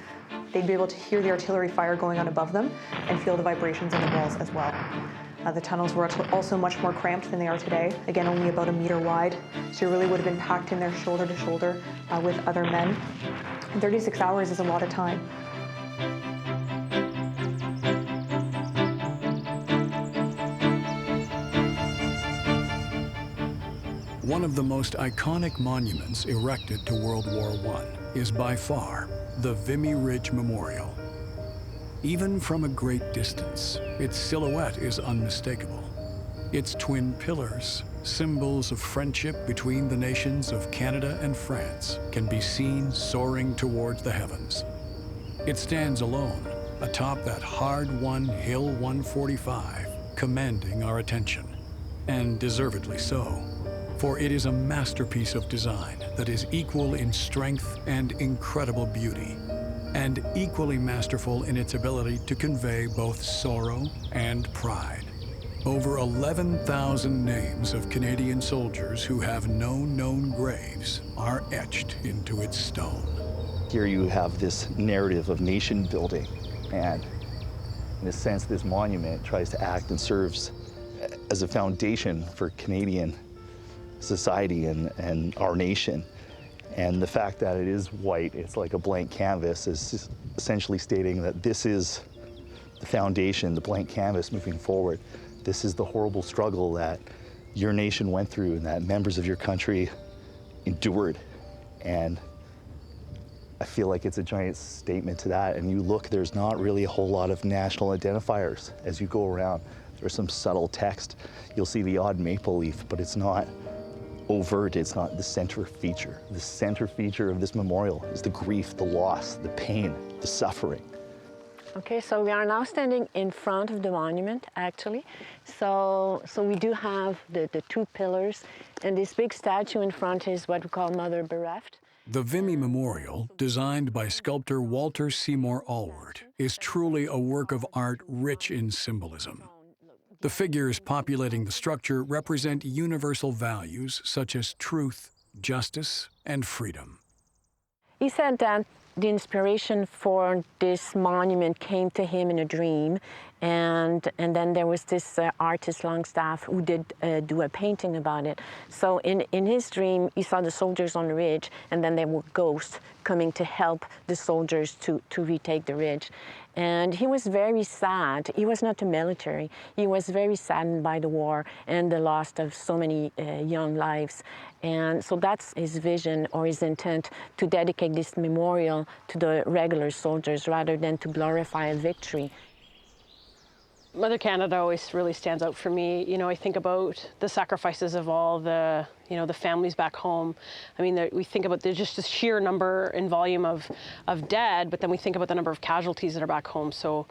They'd be able to hear the artillery fire going on above them and feel the vibrations in the walls as well. The tunnels were also much more cramped than they are today, again only about 1 meter wide, so you really would have been packed in there shoulder to shoulder with other men. And 36 hours is a lot of time. One of the most iconic monuments erected to World War I is by far the Vimy Ridge Memorial. Even from a great distance, its silhouette is unmistakable. Its twin pillars, symbols of friendship between the nations of Canada and France, can be seen soaring towards the heavens. It stands alone atop that hard-won Hill 145, commanding our attention, and deservedly so. For it is a masterpiece of design that is equal in strength and incredible beauty, and equally masterful in its ability to convey both sorrow and pride. Over 11,000 names of Canadian soldiers who have no known graves are etched into its stone. Here you have this narrative of nation building, and in a sense this monument tries to act and serves as a foundation for Canadian society and our nation. And the fact that it is white, it's like a blank canvas, is essentially stating that this is the foundation, the blank canvas moving forward. This is the horrible struggle that your nation went through and that members of your country endured. And I feel like it's a giant statement to that. And you look, there's not really a whole lot of national identifiers as you go around. There's some subtle text. You'll see the odd maple leaf, but it's not overt, it's not the center feature. The center feature of this memorial is the grief, the loss, the pain, the suffering. Okay, so we are now standing in front of the monument, actually. So we do have the 2 pillars, and this big statue in front is what we call Mother Bereft. The Vimy Memorial, designed by sculptor Walter Seymour Allward, is truly a work of art rich in symbolism. The figures populating the structure represent universal values such as truth, justice, and freedom. He said that the inspiration for this monument came to him in a dream, and then there was this artist Longstaff who did do a painting about it. So in his dream, he saw the soldiers on the ridge, and then there were ghosts coming to help the soldiers to retake the ridge. And he was very sad. He was not the military. He was very saddened by the war and the loss of so many young lives. And so that's his vision or his intent, to dedicate this memorial to the regular soldiers rather than to glorify a victory. Mother Canada always really stands out for me. You know, I think about the sacrifices of all the, the families back home. I mean, we think about just the sheer number and volume of dead, but then we think about the number of casualties that are back home. So,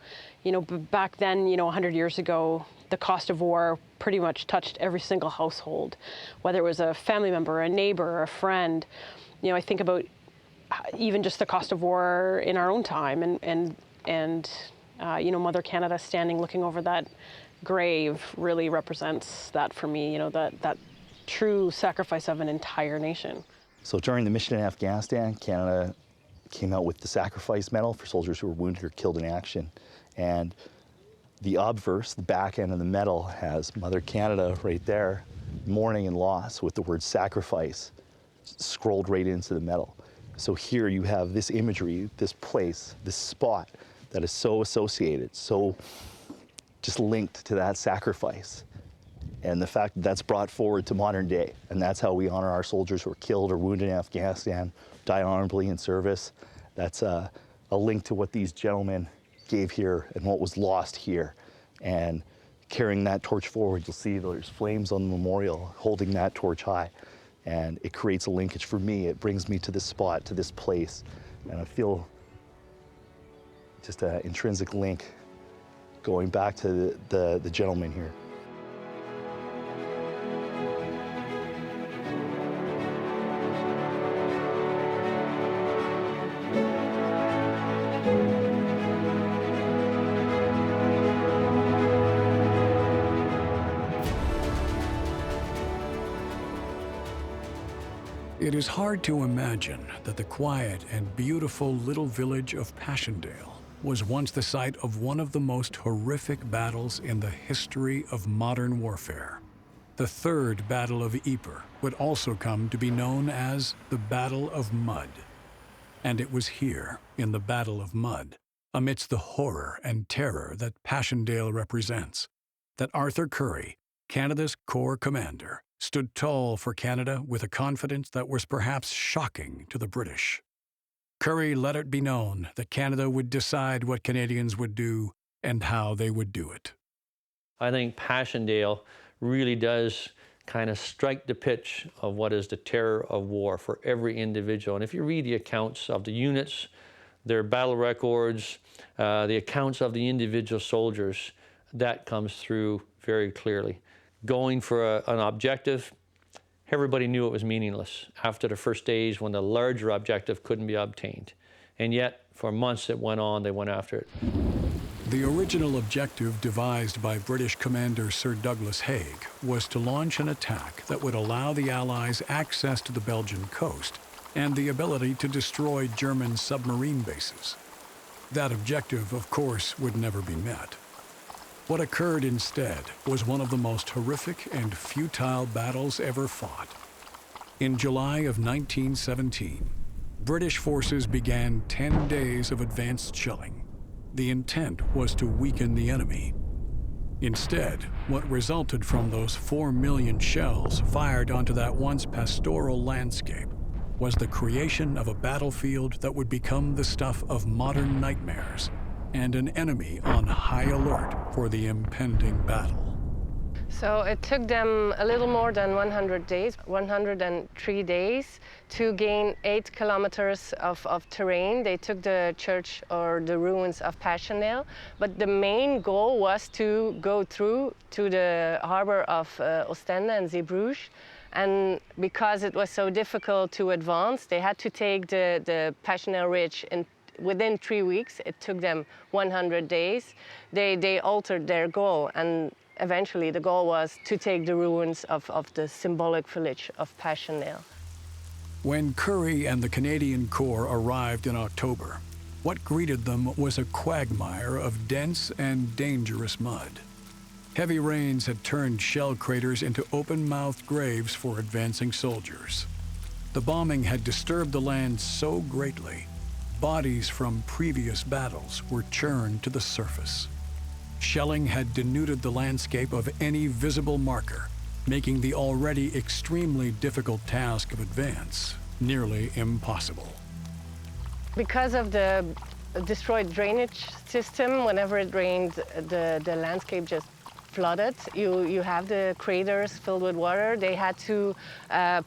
back then, 100 years ago, the cost of war pretty much touched every single household, whether it was a family member, a neighbor, a friend. I think about even just the cost of war in our own time, and Mother Canada standing looking over that grave really represents that for me, that true sacrifice of an entire nation. So during the mission in Afghanistan, Canada came out with the sacrifice medal for soldiers who were wounded or killed in action. And the obverse, the back end of the medal, has Mother Canada right there, mourning and loss, with the word sacrifice scrolled right into the medal. So here you have this imagery, this place, this spot that is so associated, so just linked to that sacrifice. And the fact that that's brought forward to modern day, and that's how we honor our soldiers who are killed or wounded in Afghanistan, die honorably in service. That's a link to what these gentlemen gave here and what was lost here. And carrying that torch forward, you'll see there's flames on the memorial holding that torch high. And it creates a linkage for me. It brings me to this spot, to this place, and I feel just an intrinsic link going back to the gentleman here. It is hard to imagine that the quiet and beautiful little village of Passchendaele was once the site of one of the most horrific battles in the history of modern warfare. The Third Battle of Ypres would also come to be known as the Battle of Mud. And it was here, in the Battle of Mud, amidst the horror and terror that Passchendaele represents, that Arthur Currie, Canada's Corps commander, stood tall for Canada with a confidence that was perhaps shocking to the British. Currie let it be known that Canada would decide what Canadians would do and how they would do it. I think Passchendaele really does kind of strike the pitch of what is the terror of war for every individual. And if you read the accounts of the units, their battle records, the accounts of the individual soldiers, that comes through very clearly. Going for an objective, everybody knew it was meaningless after the first days when the larger objective couldn't be obtained. And yet, for months it went on, they went after it. The original objective devised by British Commander Sir Douglas Haig was to launch an attack that would allow the Allies access to the Belgian coast and the ability to destroy German submarine bases. That objective, of course, would never be met. What occurred instead was one of the most horrific and futile battles ever fought. In July of 1917, British forces began 10 days of advanced shelling. The intent was to weaken the enemy. Instead, what resulted from those 4 million shells fired onto that once pastoral landscape was the creation of a battlefield that would become the stuff of modern nightmares, and an enemy on high alert for the impending battle. So it took them a little more than 100 days, 103 days, to gain 8 kilometers of terrain. They took the church or the ruins of Passchendaele, but the main goal was to go through to the harbor of Ostende and Zeebrugge. And because it was so difficult to advance, they had to take the Passchendaele Ridge within 3 weeks. It took them 100 days. They altered their goal, and eventually the goal was to take the ruins of the symbolic village of Passchendaele. When Currie and the Canadian Corps arrived in October, what greeted them was a quagmire of dense and dangerous mud. Heavy rains had turned shell craters into open-mouthed graves for advancing soldiers. The bombing had disturbed the land so greatly, bodies from previous battles were churned to the surface. Shelling had denuded the landscape of any visible marker, making the already extremely difficult task of advance nearly impossible. Because of the destroyed drainage system, whenever it rained, the landscape just flooded. You have the craters filled with water. They had to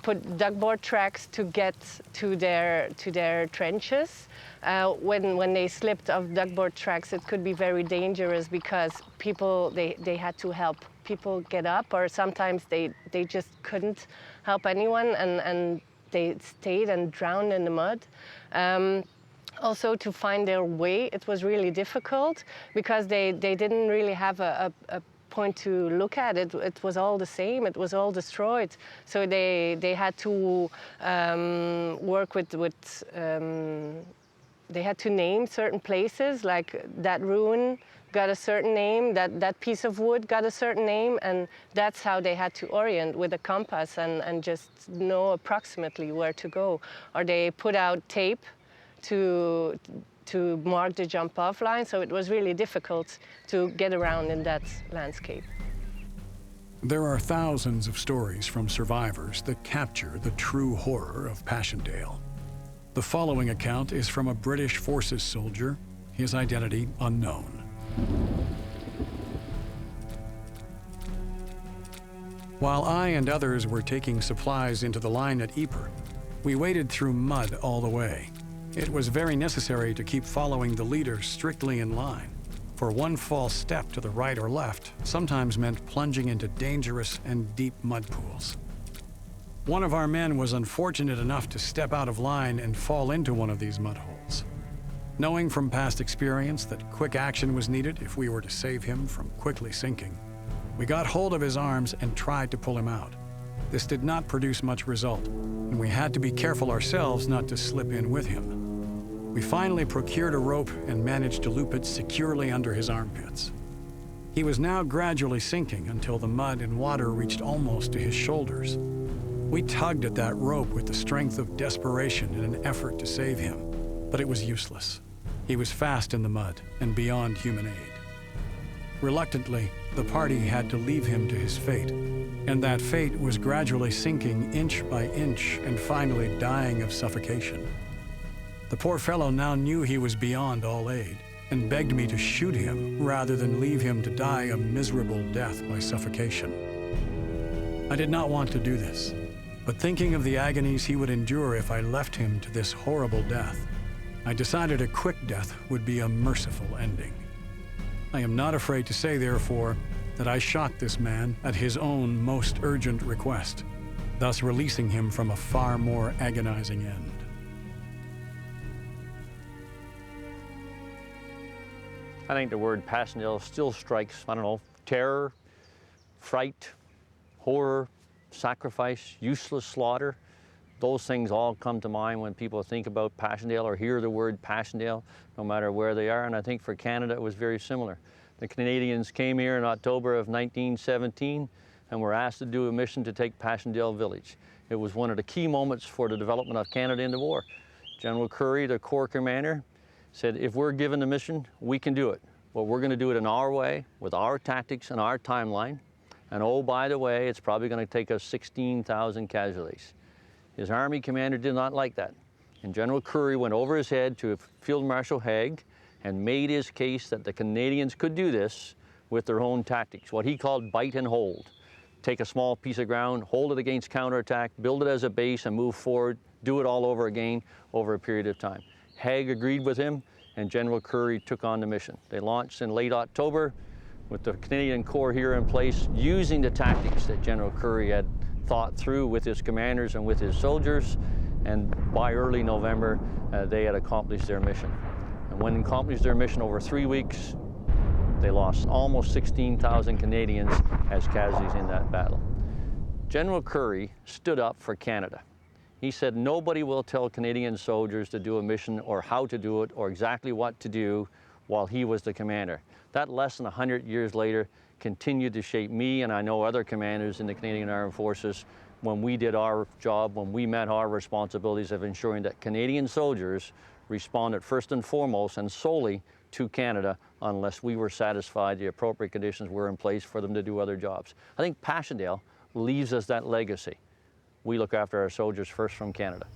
put duckboard tracks to get to their trenches. When they slipped off duckboard tracks, it could be very dangerous because people, they had to help people get up, or sometimes they just couldn't help anyone, and they stayed and drowned in the mud. Also, to find their way, it was really difficult because they didn't really have a point to look at. It was all the same. It was all destroyed. So they had to work with they had to name certain places, like that ruin got a certain name, that piece of wood got a certain name, and that's how they had to orient with a compass and just know approximately where to go. Or they put out tape to mark the jump-off line, so it was really difficult to get around in that landscape. There are thousands of stories from survivors that capture the true horror of Passchendaele. The following account is from a British Forces soldier, his identity unknown. While I and others were taking supplies into the line at Ypres, we waded through mud all the way. It was very necessary to keep following the leader strictly in line, for one false step to the right or left sometimes meant plunging into dangerous and deep mud pools. One of our men was unfortunate enough to step out of line and fall into one of these mud holes. Knowing from past experience that quick action was needed if we were to save him from quickly sinking, we got hold of his arms and tried to pull him out. This did not produce much result, and we had to be careful ourselves not to slip in with him. We finally procured a rope and managed to loop it securely under his armpits. He was now gradually sinking until the mud and water reached almost to his shoulders. We tugged at that rope with the strength of desperation in an effort to save him, but it was useless. He was fast in the mud and beyond human aid. Reluctantly, the party had to leave him to his fate, and that fate was gradually sinking inch by inch and finally dying of suffocation. The poor fellow now knew he was beyond all aid and begged me to shoot him rather than leave him to die a miserable death by suffocation. I did not want to do this, but thinking of the agonies he would endure if I left him to this horrible death, I decided a quick death would be a merciful ending. I am not afraid to say, therefore, that I shot this man at his own most urgent request, thus releasing him from a far more agonizing end. I think the word Passchendaele still strikes, I don't know, terror, fright, horror, sacrifice, useless slaughter. Those things all come to mind when people think about Passchendaele or hear the word Passchendaele, no matter where they are. And I think for Canada it was very similar. The Canadians came here in October of 1917 and were asked to do a mission to take Passchendaele Village. It was one of the key moments for the development of Canada in the war. General Currie, the Corps commander, said, if we're given the mission, we can do it. But we're going to do it in our way, with our tactics and our timeline. And oh, by the way, it's probably going to take us 16,000 casualties. His army commander did not like that. And General Currie went over his head to Field Marshal Haig and made his case that the Canadians could do this with their own tactics, what he called bite and hold. Take a small piece of ground, hold it against counterattack, build it as a base and move forward, do it all over again over a period of time. Haig agreed with him, and General Currie took on the mission. They launched in late October with the Canadian Corps here in place, using the tactics that General Currie had thought through with his commanders and with his soldiers, and by early November, they had accomplished their mission. And when accomplished their mission over 3 weeks, they lost almost 16,000 Canadians as casualties in that battle. General Currie stood up for Canada. He said nobody will tell Canadian soldiers to do a mission or how to do it or exactly what to do while he was the commander. That lesson 100 years later continued to shape me, and I know other commanders in the Canadian Armed Forces, when we did our job, when we met our responsibilities of ensuring that Canadian soldiers responded first and foremost and solely to Canada unless we were satisfied the appropriate conditions were in place for them to do other jobs. I think Passchendaele leaves us that legacy. We look after our soldiers first from Canada.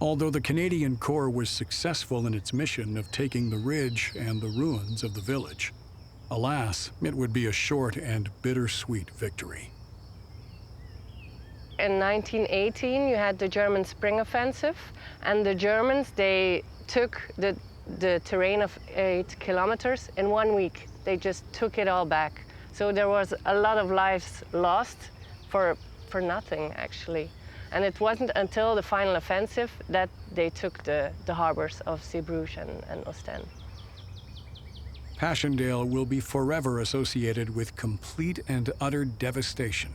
Although the Canadian Corps was successful in its mission of taking the ridge and the ruins of the village, alas, it would be a short and bittersweet victory. In 1918, you had the German Spring Offensive, and the Germans, they took the terrain of 8 kilometers in 1 week. They just took it all back. So there was a lot of lives lost for nothing, actually. And it wasn't until the final offensive that they took the harbors of Zeebrugge and Ostend. Passchendaele will be forever associated with complete and utter devastation,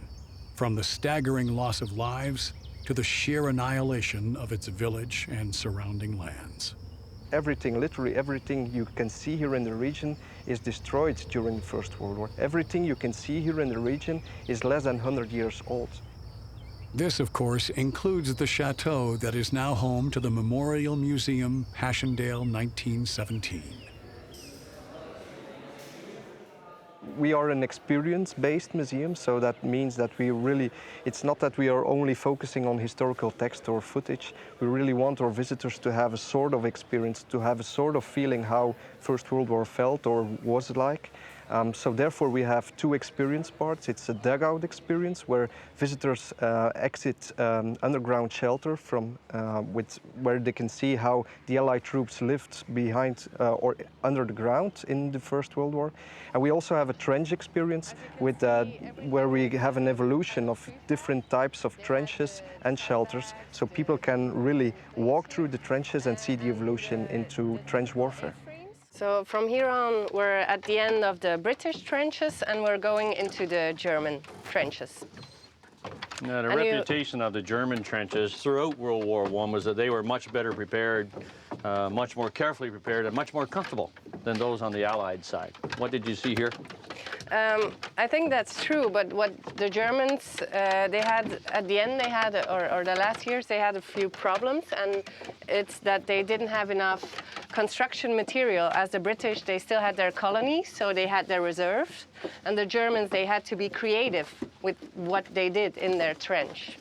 from the staggering loss of lives to the sheer annihilation of its village and surrounding lands. Everything, literally everything you can see here in the region is destroyed during the First World War. Everything you can see here in the region is less than 100 years old. This, of course, includes the chateau that is now home to the Memorial Museum Passchendaele 1917. We are an experience-based museum, so that means that it's not that we are only focusing on historical text or footage. We really want our visitors to have a sort of experience, to have a sort of feeling how First World War felt or was like. So therefore we have two experience parts. It's a dugout experience where visitors exit underground shelter from where they can see how the Allied troops lived behind or under the ground in the First World War. And we also have a trench experience with where we have an evolution of different types of trenches and shelters, so people can really walk through the trenches and see the evolution into trench warfare. So from here on, we're at the end of the British trenches and we're going into the German trenches. Now, the reputation of the German trenches throughout World War I was that they were much better prepared, much more carefully prepared, and much more comfortable than those on the Allied side. What did you see here? I think that's true, but what the Germans, they had, at the end they had, or the last years, they had a few problems, and it's that they didn't have enough construction material. As the British, they still had their colonies, so they had their reserves, and the Germans, they had to be creative with what they did in their trench.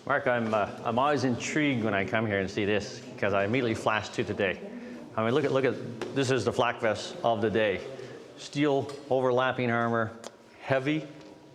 Mark, I'm always intrigued when I come here and see this, because I immediately flash to today. I mean, look at this is the flak vest of the day. Steel overlapping armor, heavy.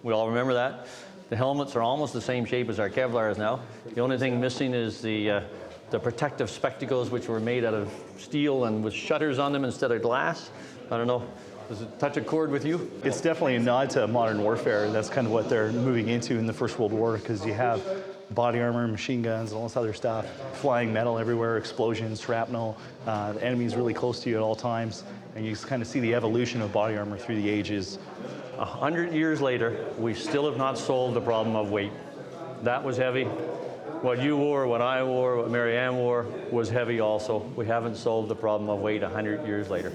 We all remember that. The helmets are almost the same shape as our Kevlar is now. The only thing missing is the protective spectacles, which were made out of steel and with shutters on them instead of glass. I don't know. Does it touch a chord with you? It's definitely a nod to modern warfare. That's kind of what they're moving into in the First World War, because you have body armor, machine guns, all this other stuff, flying metal everywhere, explosions, shrapnel. The enemy's really close to you at all times, and you just kind of see the evolution of body armor through the ages. 100 years later, we still have not solved the problem of weight. That was heavy. What you wore, what I wore, what Marianne wore was heavy also. We haven't solved the problem of weight 100 years later.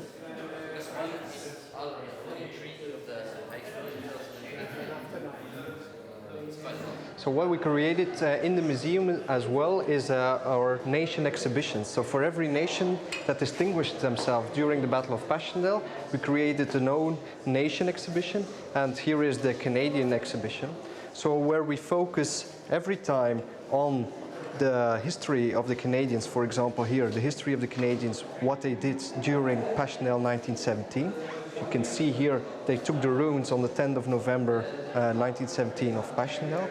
So what we created in the museum as well is our nation exhibitions. So for every nation that distinguished themselves during the Battle of Passchendaele, we created an own nation exhibition, and here is the Canadian exhibition. So where we focus every time on the history of the Canadians, for example here, the history of the Canadians, what they did during Passchendaele 1917. You can see here they took the ruins on the 10th of November 1917 of Passchendaele.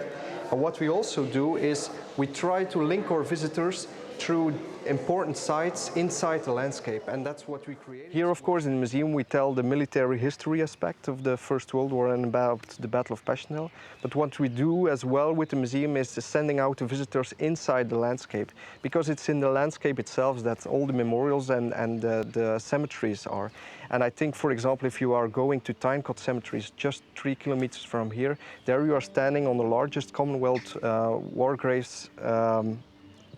And what we also do is we try to link our visitors through important sites inside the landscape, and that's what we create. Here, of course, in the museum, we tell the military history aspect of the First World War and about the Battle of Passchendaele. But what we do as well with the museum is sending out the visitors inside the landscape, because it's in the landscape itself that all the memorials and the cemeteries are. And I think, for example, if you are going to Tynecott Cemetery, just 3 kilometers from here, there you are standing on the largest Commonwealth war graves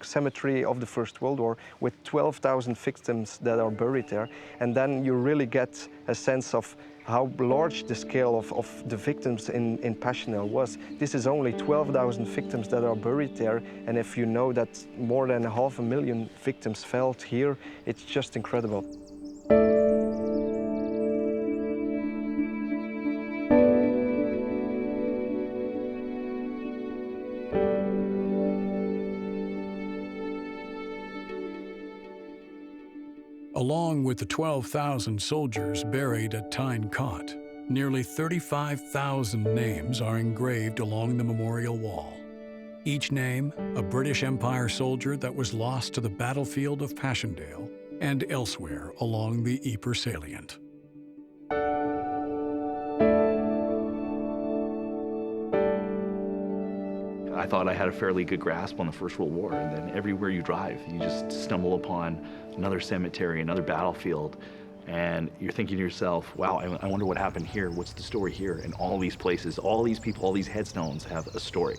cemetery of the First World War with 12,000 victims that are buried there. And then you really get a sense of how large the scale of the victims in Passchendaele was. This is only 12,000 victims that are buried there, and if you know that more than 500,000 victims fell here, it's just incredible. Along with the 12,000 soldiers buried at Tynecott, nearly 35,000 names are engraved along the memorial wall. Each name, a British Empire soldier that was lost to the battlefield of Passchendaele and elsewhere along the Ypres salient. I thought I had a fairly good grasp on the First World War, and then everywhere you drive, you just stumble upon another cemetery, another battlefield, and you're thinking to yourself, wow, I wonder what happened here, what's the story here? And all these places, all these people, all these headstones have a story.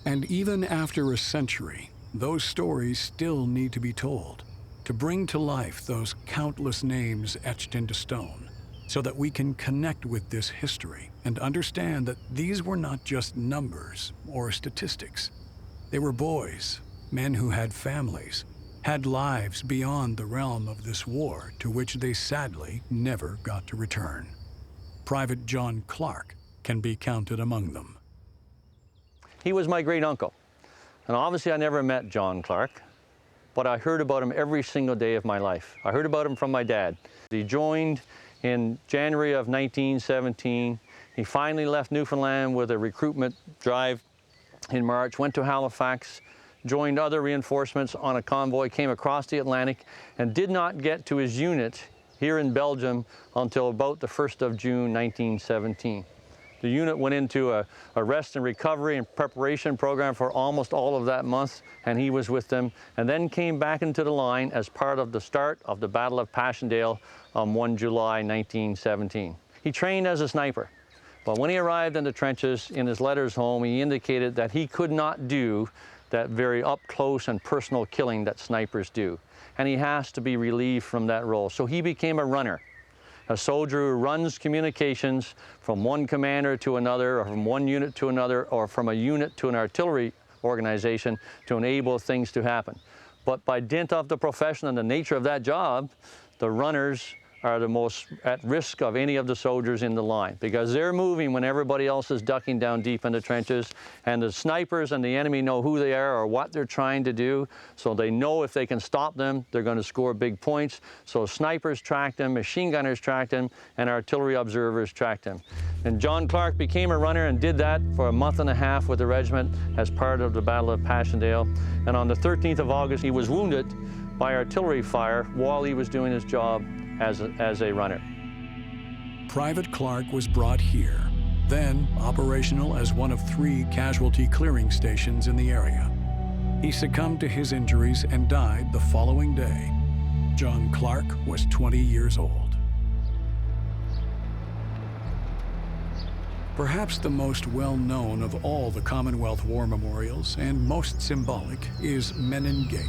And even after a century, those stories still need to be told, to bring to life those countless names etched into stone, so that we can connect with this history and understand that these were not just numbers or statistics. They were boys, men who had families, had lives beyond the realm of this war to which they sadly never got to return. Private John Clark, can be counted among them. He was my great uncle. And obviously I never met John Clark, but I heard about him every single day of my life. I heard about him from my dad. He joined in January of 1917. He finally left Newfoundland with a recruitment drive in March, went to Halifax, joined other reinforcements on a convoy, came across the Atlantic, and did not get to his unit here in Belgium until about the 1st of June 1917. The unit went into a rest and recovery and preparation program for almost all of that month, and he was with them, and then came back into the line as part of the start of the Battle of Passchendaele on 1 July 1917. He trained as a sniper, but when he arrived in the trenches in his letters home, he indicated that he could not do that very up-close and personal killing that snipers do, and he has to be relieved from that role. So he became a runner. A soldier who runs communications from one commander to another, or from one unit to another, or from a unit to an artillery organization to enable things to happen. But by dint of the profession and the nature of that job, the runners are the most at risk of any of the soldiers in the line, because they're moving when everybody else is ducking down deep in the trenches, and the snipers and the enemy know who they are or what they're trying to do, so they know if they can stop them, they're going to score big points. So snipers track them, machine gunners track them, and artillery observers track them. And John Clark became a runner and did that for a month and a half with the regiment as part of the Battle of Passchendaele. And on the 13th of August, he was wounded by artillery fire while he was doing his job as a runner. Private Clark was brought here, then operational as one of 3 casualty clearing stations in the area. He succumbed to his injuries and died the following day. John Clark was 20 years old. Perhaps the most well-known of all the Commonwealth War memorials and most symbolic is Menin Gate.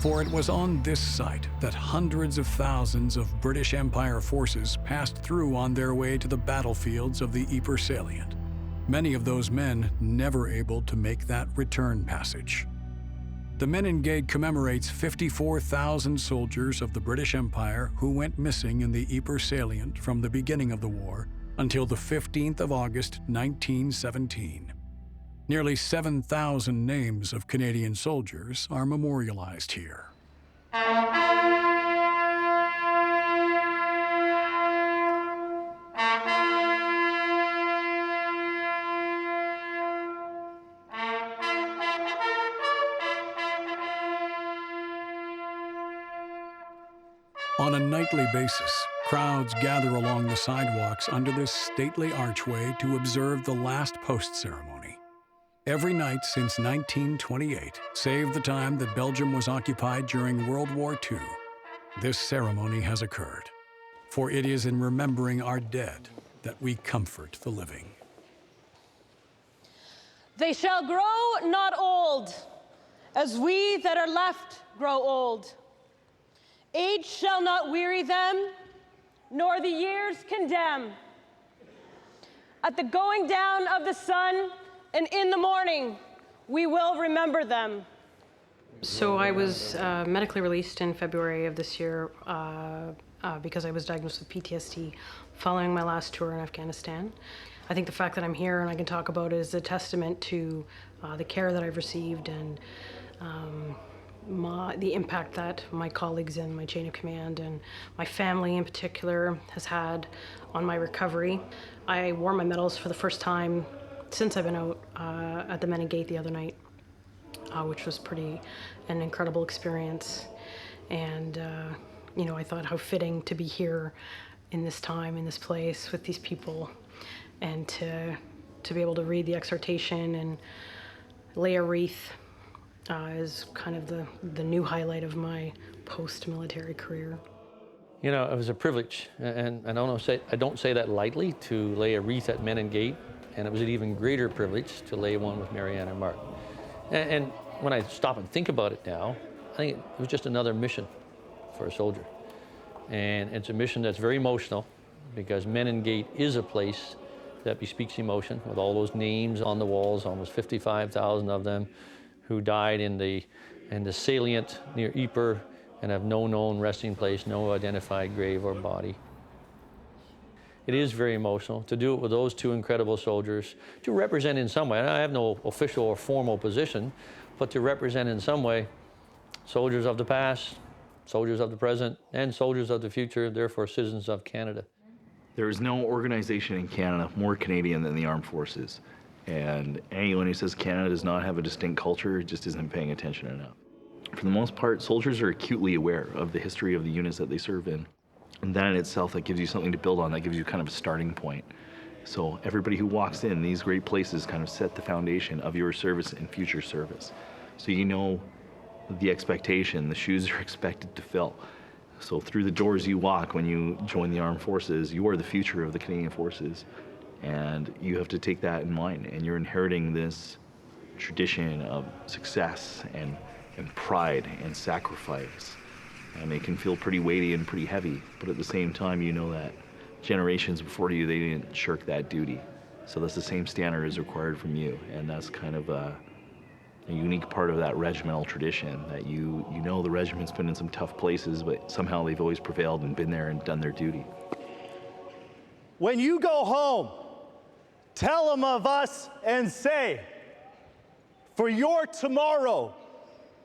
For it was on this site that hundreds of thousands of British Empire forces passed through on their way to the battlefields of the Ypres salient. Many of those men never able to make that return passage. The Menin Gate commemorates 54,000 soldiers of the British Empire who went missing in the Ypres salient from the beginning of the war until the 15th of August, 1917. Nearly 7,000 names of Canadian soldiers are memorialized here. On a nightly basis, crowds gather along the sidewalks under this stately archway to observe the last post ceremony. Every night since 1928, save the time that Belgium was occupied during World War II, this ceremony has occurred. For it is in remembering our dead that we comfort the living. They shall grow not old, as we that are left grow old. Age shall not weary them, nor the years condemn. At the going down of the sun and in the morning, we will remember them. So I was medically released in February of this year because I was diagnosed with PTSD following my last tour in Afghanistan. I think the fact that I'm here and I can talk about it is a testament to the care that I've received and the impact that my colleagues in my chain of command and my family in particular has had on my recovery. I wore my medals for the first time since I've been out at the Menin Gate the other night, which was an incredible experience. And you know, I thought how fitting to be here in this time, in this place, with these people, and to be able to read the exhortation and lay a wreath is kind of the new highlight of my post-military career. You know, it was a privilege, and I don't say that lightly, to lay a wreath at Menin Gate, and it was an even greater privilege to lay one with Marianne and Mark. And when I stop and think about it now, I think it was just another mission for a soldier. And it's a mission that's very emotional, because Menin Gate is a place that bespeaks emotion, with all those names on the walls, almost 55,000 of them, who died in the salient near Ypres and have no known resting place, no identified grave or body. It is very emotional to do it with those two incredible soldiers, to represent in some way, and I have no official or formal position, but to represent in some way soldiers of the past, soldiers of the present, and soldiers of the future, therefore citizens of Canada. There is no organization in Canada more Canadian than the Armed Forces. And anyone who says Canada does not have a distinct culture just isn't paying attention enough. For the most part, soldiers are acutely aware of the history of the units that they serve in. And that in itself, that gives you something to build on, that gives you kind of a starting point. So everybody who walks in these great places kind of set the foundation of your service and future service. So you know the expectation, the shoes are expected to fill. So through the doors you walk when you join the Armed Forces, you are the future of the Canadian Forces. And you have to take that in mind. And you're inheriting this tradition of success and pride and sacrifice. And it can feel pretty weighty and pretty heavy, but at the same time, you know that generations before you, they didn't shirk that duty. So that's the same standard is required from you. And that's kind of a unique part of that regimental tradition, that you know the regiment's been in some tough places, but somehow they've always prevailed and been there and done their duty. When you go home, tell them of us and say, for your tomorrow,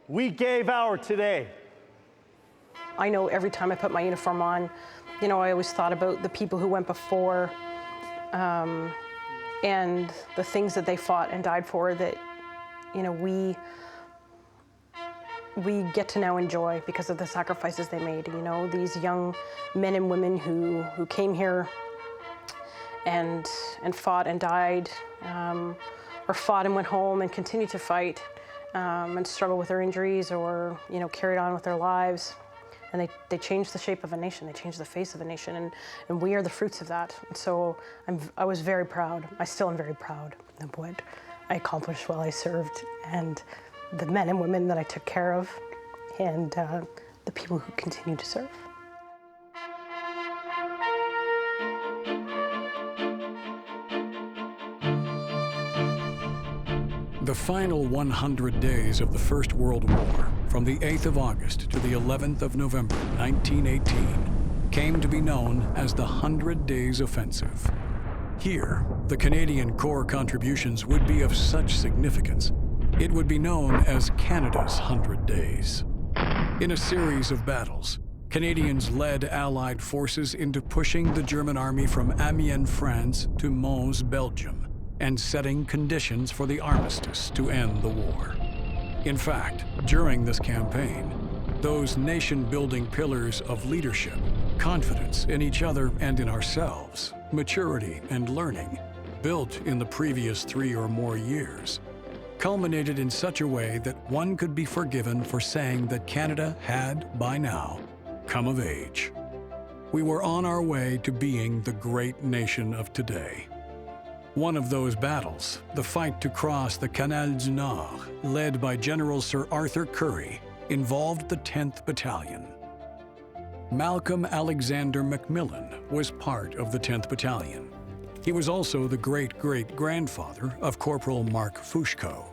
we gave our today. I know every time I put my uniform on, you know, I always thought about the people who went before and the things that they fought and died for that, you know, we get to now enjoy because of the sacrifices they made. You know, these young men and women who came here and fought and died, or fought and went home and continued to fight and struggle with their injuries, or, you know, carried on with their lives. And they changed the shape of a nation, they changed the face of a nation, and we are the fruits of that. And so I was very proud, I still am very proud of what I accomplished while I served, and the men and women that I took care of, and the people who continue to serve. The final 100 days of the First World War, from the 8th of August to the 11th of November 1918, came to be known as the 100 Days Offensive. Here, the Canadian Corps contributions would be of such significance, it would be known as Canada's 100 Days. In a series of battles, Canadians led Allied forces into pushing the German army from Amiens, France to Mons, Belgium, and setting conditions for the armistice to end the war. In fact, during this campaign, those nation-building pillars of leadership, confidence in each other and in ourselves, maturity and learning, built in the previous 3 or more years, culminated in such a way that one could be forgiven for saying that Canada had, by now, come of age. We were on our way to being the great nation of today. One of those battles, the fight to cross the Canal du Nord, led by General Sir Arthur Currie, involved the 10th Battalion. Malcolm Alexander Macmillan was part of the 10th Battalion. He was also the great-great-grandfather of Corporal Mark Fouchko.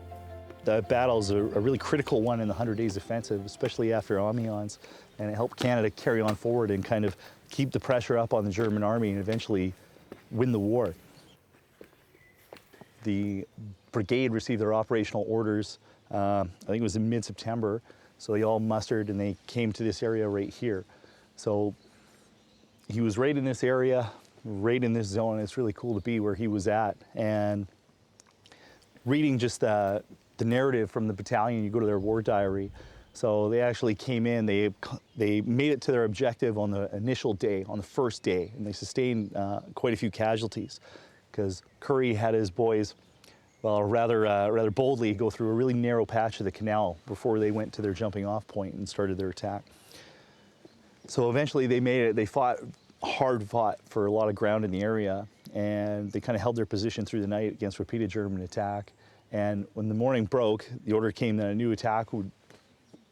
The battle's a really critical one in the 100 Days Offensive, especially after Amiens, and it helped Canada carry on forward and kind of keep the pressure up on the German army and eventually win the war. The brigade received their operational orders, I think it was in mid-September, so they all mustered and they came to this area right here. So he was right in this area, right in this zone. It's really cool to be where he was at. And reading just the narrative from the battalion, you go to their war diary. So they actually came in, they made it to their objective on the initial day, on the first day, and they sustained quite a few casualties, because Currie had his boys, well, rather boldly go through a really narrow patch of the canal before they went to their jumping off point and started their attack. So eventually they made it. They hard fought for a lot of ground in the area, and they kind of held their position through the night against repeated German attack. And when the morning broke, the order came that a new attack would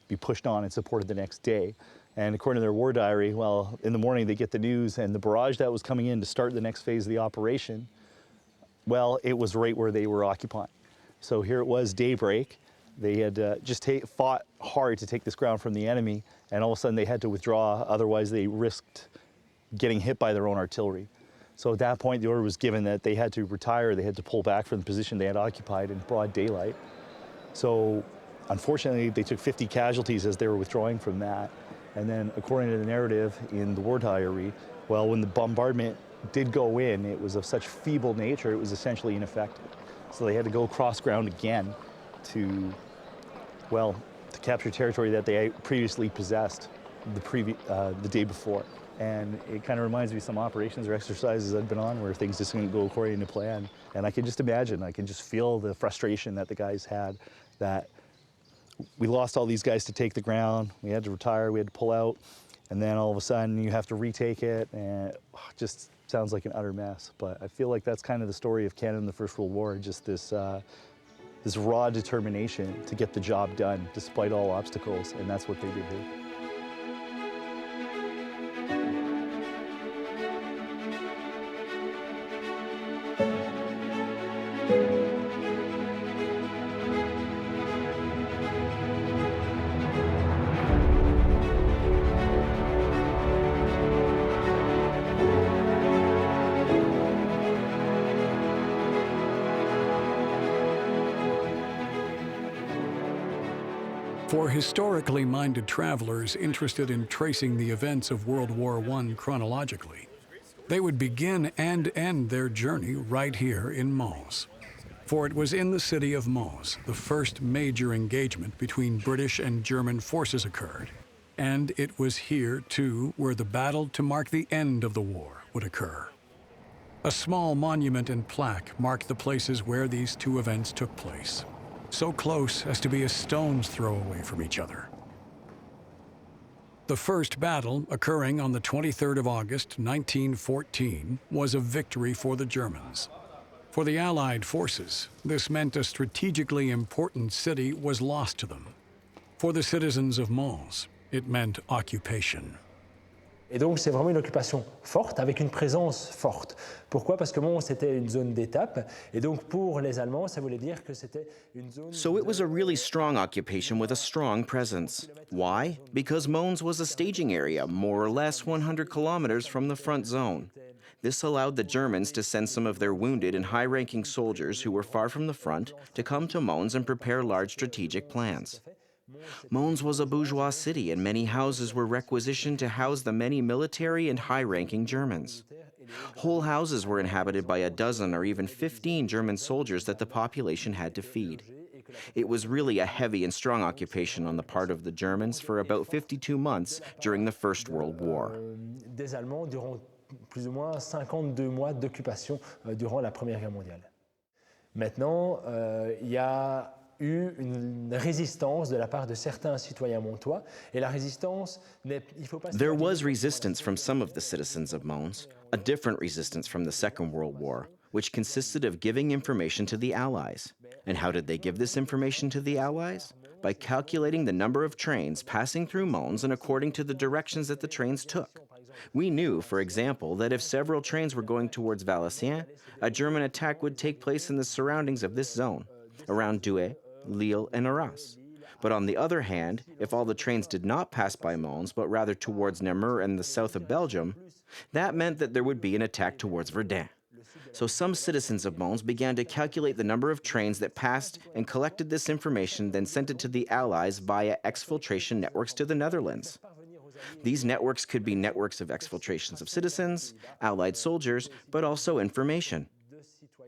be pushed on and supported the next day. And according to their war diary, well, in the morning they get the news, and the barrage that was coming in to start the next phase of the operation, well, it was right where they were occupying. So here it was, daybreak. They had just fought hard to take this ground from the enemy, and all of a sudden they had to withdraw, otherwise they risked getting hit by their own artillery. So at that point, the order was given that they had to retire, they had to pull back from the position they had occupied in broad daylight. So unfortunately, they took 50 casualties as they were withdrawing from that. And then according to the narrative in the war diary, well, when the bombardment did go in, it was of such feeble nature, it was essentially ineffective. So they had to go cross ground again to, well, to capture territory that they previously possessed the day before. And it kind of reminds me of some operations or exercises I've been on where things just didn't go according to plan. And I can just imagine, I can just feel the frustration that the guys had, that we lost all these guys to take the ground, we had to retire, we had to pull out, and then all of a sudden you have to retake it, and it just sounds like an utter mess. But I feel like that's kind of the story of Canada in the First World War, just this raw determination to get the job done despite all obstacles, and that's what they did here. For historically minded travelers interested in tracing the events of World War I chronologically, they would begin and end their journey right here in Mons. For it was in the city of Mons the first major engagement between British and German forces occurred. And it was here, too, where the battle to mark the end of the war would occur. A small monument and plaque mark the places where these two events took place, so close as to be a stone's throw away from each other. The first battle, occurring on the 23rd of August, 1914, was a victory for the Germans. For the Allied forces, this meant a strategically important city was lost to them. For the citizens of Mons, it meant occupation. Et donc c'est vraiment une occupation forte, avec une présence forte. Pourquoi? Parce que Mons était une zone d'étape, et donc pour les Allemands, ça voulait dire que c'était une zone... So it was a really strong occupation with a strong presence. Why? Because Mons was a staging area, more or less 100 kilometers from the front zone. This allowed the Germans to send some of their wounded and high-ranking soldiers who were far from the front to come to Mons and prepare large strategic plans. Mons was a bourgeois city, and many houses were requisitioned to house the many military and high-ranking Germans. Whole houses were inhabited by a dozen or even 15 German soldiers that the population had to feed. It was really a heavy and strong occupation on the part of the Germans for about 52 months during the First World War. Des Allemands durant plus ou moins 52 mois d'occupation durant la Première Guerre mondiale. Maintenant, il y a eu une résistance de la part de certains citoyens montois, et la résistance n'est, il faut pas... There was resistance from some of the citizens of Mons, a different resistance from the Second World War, which consisted of giving information to the Allies. And how did they give this information to the Allies? By calculating the number of trains passing through Mons and according to the directions that the trains took. We knew, for example, that if several trains were going towards Valenciennes, a German attack would take place in the surroundings of this zone, around Douai, Lille, and Arras. But on the other hand, if all the trains did not pass by Mons, but rather towards Namur and the south of Belgium, that meant that there would be an attack towards Verdun. So some citizens of Mons began to calculate the number of trains that passed and collected this information, then sent it to the Allies via exfiltration networks to the Netherlands. These networks could be networks of exfiltrations of citizens, Allied soldiers, but also information.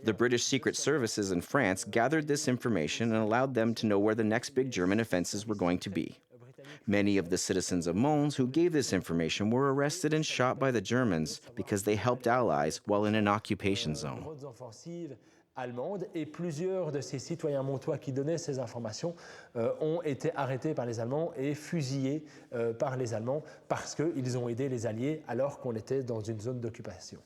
The British Secret Services in France gathered this information and allowed them to know where the next big German offenses were going to be. Many of the citizens of Mons who gave this information were arrested and shot by the Germans because they helped Allies while in an occupation zone. Allemande, et plusieurs de ces citoyens montois qui donnaient ces informations ont été arrêtés par les Allemands et fusillés par les Allemands parce qu'ils ont aidé les Alliés alors qu'on était dans une zone d'occupation.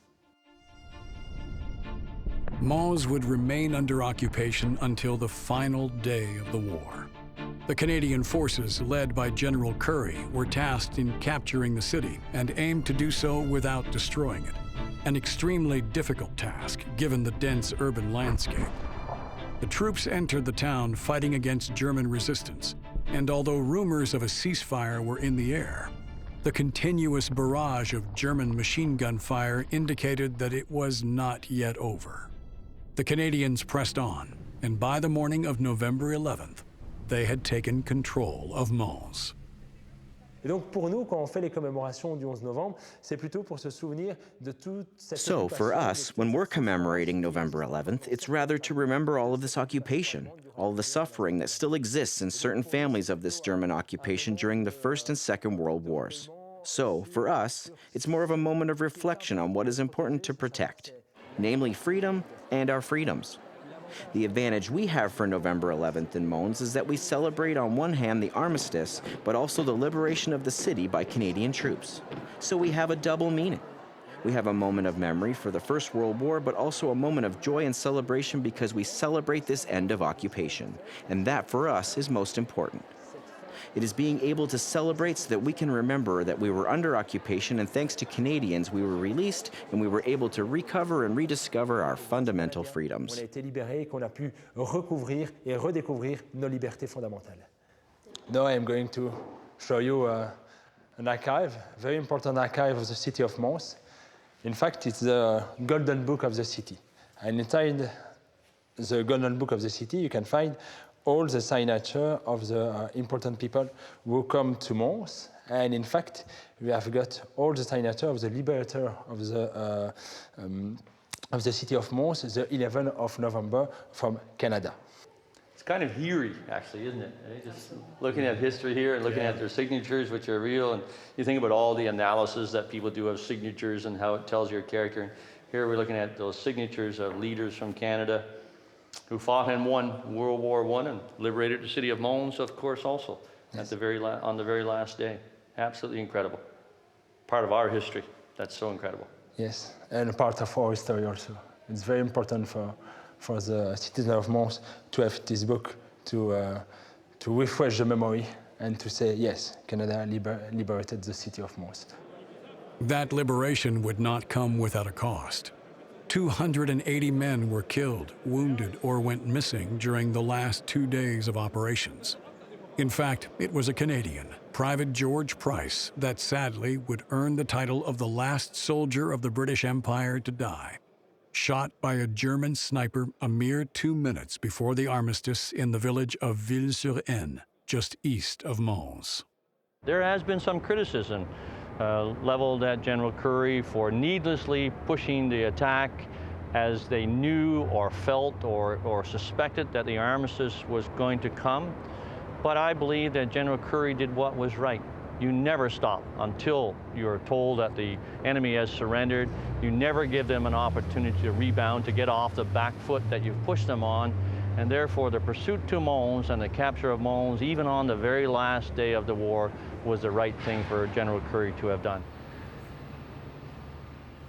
Mons would remain under occupation until the final day of the war. The Canadian forces, led by General Currie, were tasked in capturing the city and aimed to do so without destroying it, an extremely difficult task given the dense urban landscape. The troops entered the town fighting against German resistance, and although rumors of a ceasefire were in the air, The continuous barrage of German machine gun fire indicated that it was not yet over. The Canadians pressed on, and by the morning of November 11th, they had taken control of Mons. Et donc pour nous, quand on fait les commémorations du 11 novembre, c'est plutôt pour se souvenir de toute cette So, for occupation. us, when we're commemorating November 11th, it's rather to remember all of this occupation, all of the suffering that still exists in certain families of this German occupation during the First and Second World Wars. So, for us, it's more of a moment of reflection on what is important to protect, namely freedom and our freedoms. The advantage we have for November 11th in Mons is that we celebrate on one hand the armistice, but also the liberation of the city by Canadian troops. So we have a double meaning. We have a moment of memory for the First World War, but also a moment of joy and celebration because we celebrate this end of occupation. And that, for us, is most important. It is being able to celebrate so that we can remember that we were under occupation, and thanks to Canadians, we were released and we were able to recover and rediscover our fundamental freedoms. On a été libérés et qu'on a pu recouvrir et redécouvrir nos libertés fondamentales. Now I am going to show you an archive, a very important archive of the city of Mons. In fact, it's the Golden Book of the city. And inside the Golden Book of the city, you can find all the signature of the important people who come to Mons. And in fact, we have got all the signature of the liberator of the city of Mons, the 11th of November from Canada. It's kind of eerie, actually, isn't it? Just looking at history here and looking at their signatures, which are real, and you think about all the analysis that people do of signatures and how it tells your character. And here we're looking at those signatures of leaders from Canada who fought and won World War I and liberated the city of Mons, of course, also, at the on the very last day. Absolutely incredible. Part of our history. That's so incredible. Yes, and a part of our history also. It's very important for the citizens of Mons to have this book to refresh the memory and to say, yes, Canada liberated the city of Mons. That liberation would not come without a cost. 280 men were killed, wounded, or went missing during the last 2 days of operations. In fact, it was a Canadian, Private George Price, that sadly would earn the title of the last soldier of the British Empire to die, shot by a German sniper a mere 2 minutes before the armistice in the village of Ville-sur-Aisne, just east of Mons. There has been some criticism leveled at General Currie for needlessly pushing the attack as they knew or felt or suspected that the armistice was going to come. But I believe that General Currie did what was right. You never stop until you're told that the enemy has surrendered. You never give them an opportunity to rebound, to get off the back foot that you've pushed them on. And therefore, the pursuit to Mons and the capture of Mons, even on the very last day of the war, was the right thing for General Currie to have done.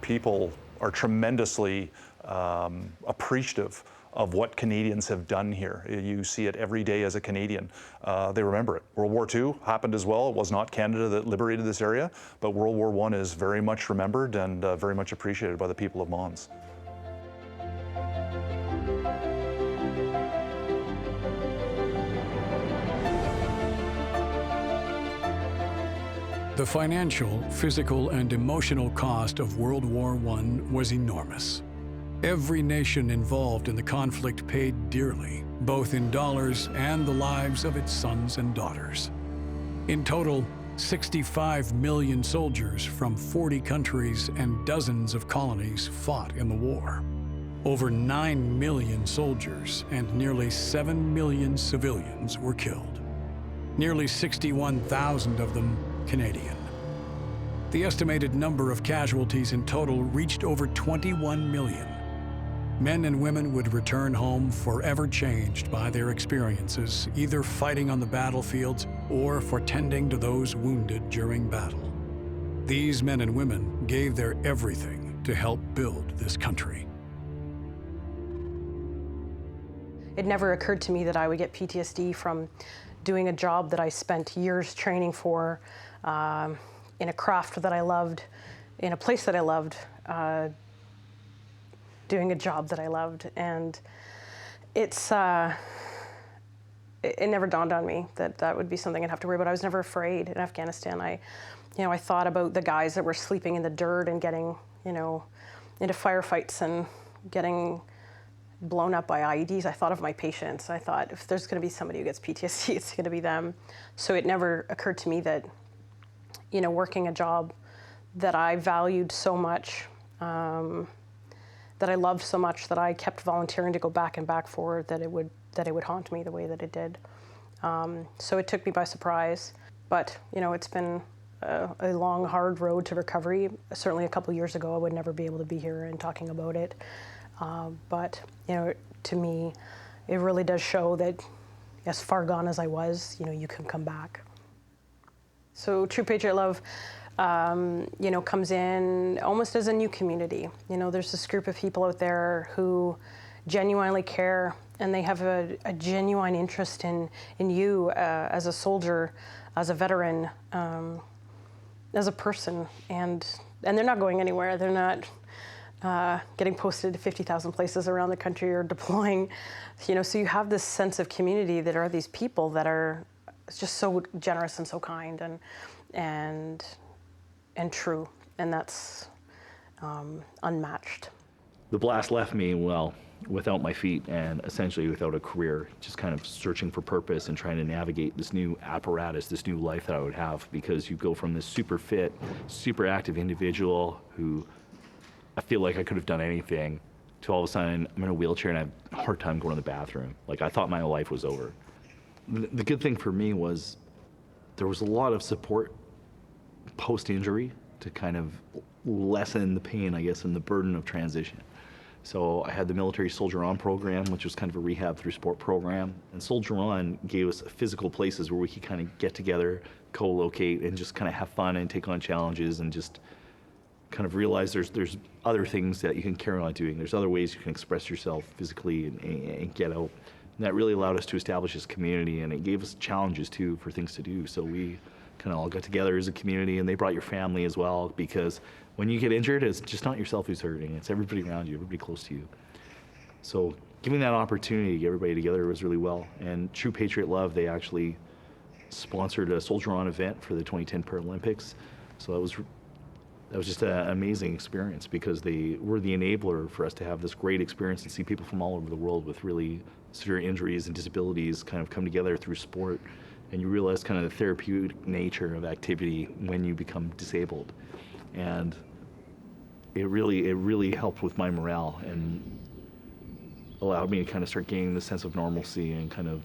People are tremendously appreciative of what Canadians have done here. You see it every day as a Canadian. They remember it. World War II happened as well. It was not Canada that liberated this area, but World War I is very much remembered and very much appreciated by the people of Mons. The financial, physical, and emotional cost of World War I was enormous. Every nation involved in the conflict paid dearly, both in dollars and the lives of its sons and daughters. In total, 65 million soldiers from 40 countries and dozens of colonies fought in the war. Over 9 million soldiers and nearly 7 million civilians were killed. Nearly 61,000 of them Canadian. The estimated number of casualties in total reached over 21 million. Men and women would return home forever changed by their experiences, either fighting on the battlefields or for tending to those wounded during battle. These men and women gave their everything to help build this country. It never occurred to me that I would get PTSD from doing a job that I spent years training for, in a craft that I loved, in a place that I loved, doing a job that I loved. And it's it never dawned on me that that would be something I'd have to worry about. I was never afraid in Afghanistan. I thought about the guys that were sleeping in the dirt and getting, into firefights and getting blown up by IEDs. I thought of my patients. I thought, if there's going to be somebody who gets PTSD, it's going to be them. So it never occurred to me that, working a job that I valued so much, that I loved so much, that I kept volunteering to go back and back for, that it would haunt me the way that it did. So it took me by surprise. But, it's been a long, hard road to recovery. Certainly a couple years ago, I would never be able to be here and talking about it. But, to me, it really does show that as far gone as I was, you can come back. So True Patriot Love, comes in almost as a new community. There's this group of people out there who genuinely care, and they have a genuine interest in you as a soldier, as a veteran, as a person, and they're not going anywhere. They're not getting posted to 50,000 places around the country or deploying, so you have this sense of community that are these people that are just so generous and so kind and true, and that's unmatched. The blast left me, without my feet and essentially without a career, just kind of searching for purpose and trying to navigate this new apparatus, this new life that I would have, because you go from this super fit, super active individual who I feel like I could have done anything, to all of a sudden I'm in a wheelchair and I have a hard time going to the bathroom. Like, I thought my life was over. The good thing for me was there was a lot of support post-injury to kind of lessen the pain, I guess, and the burden of transition. So I had the Military Soldier On program, which was kind of a rehab through sport program. And Soldier On gave us physical places where we could kind of get together, co-locate, and just kind of have fun and take on challenges and just kind of realize there's other things that you can carry on doing. There's other ways you can express yourself physically and get out. And that really allowed us to establish this community, and it gave us challenges too for things to do. So we kind of all got together as a community, and they brought your family as well, because when you get injured, it's just not yourself who's hurting, it's everybody around you, everybody close to you. So giving that opportunity to get everybody together was really well. And True Patriot Love, they actually sponsored a Soldier On event for the 2010 Paralympics. So that was just an amazing experience, because they were the enabler for us to have this great experience and see people from all over the world with really severe injuries and disabilities kind of come together through sport. And you realize kind of the therapeutic nature of activity when you become disabled. And it really helped with my morale and allowed me to kind of start gaining the sense of normalcy and kind of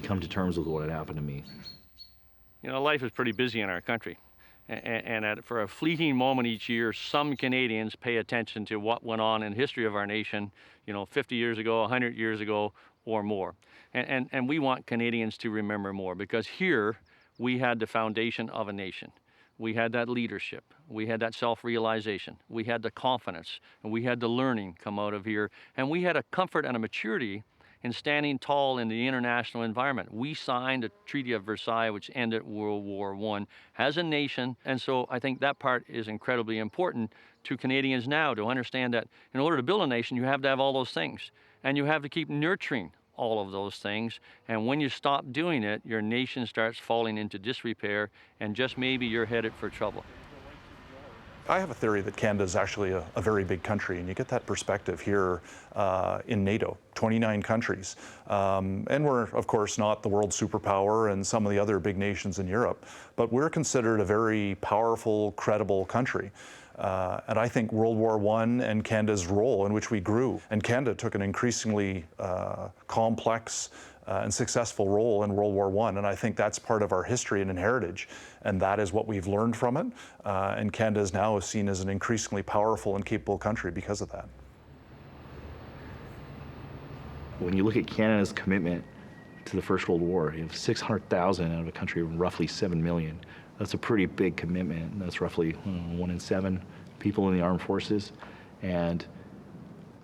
come to terms with what had happened to me. Life is pretty busy in our country. And for a fleeting moment each year, some Canadians pay attention to what went on in the history of our nation, 50 years ago, 100 years ago, or more. And we want Canadians to remember more, because here we had the foundation of a nation. We had that leadership, we had that self-realization, we had the confidence, and we had the learning come out of here, and we had a comfort and a maturity in standing tall in the international environment. We signed the Treaty of Versailles, which ended World War I, as a nation, and so I think that part is incredibly important to Canadians now, to understand that in order to build a nation, you have to have all those things, and you have to keep nurturing all of those things, and when you stop doing it, your nation starts falling into disrepair, and just maybe you're headed for trouble. I have a theory that Canada is actually a very big country, and you get that perspective here in NATO, 29 countries. And we're, of course, not the world superpower and some of the other big nations in Europe, but we're considered a very powerful, credible country. And I think World War I and Canada's role in which we grew, and Canada took an increasingly complex and successful role in World War I, and I think that's part of our history and heritage, and that is what we've learned from it, and Canada is now seen as an increasingly powerful and capable country because of that. When you look at Canada's commitment to the First World War, you have 600,000 out of a country of roughly 7 million. That's a pretty big commitment. That's roughly 1 in 7 people in the armed forces. And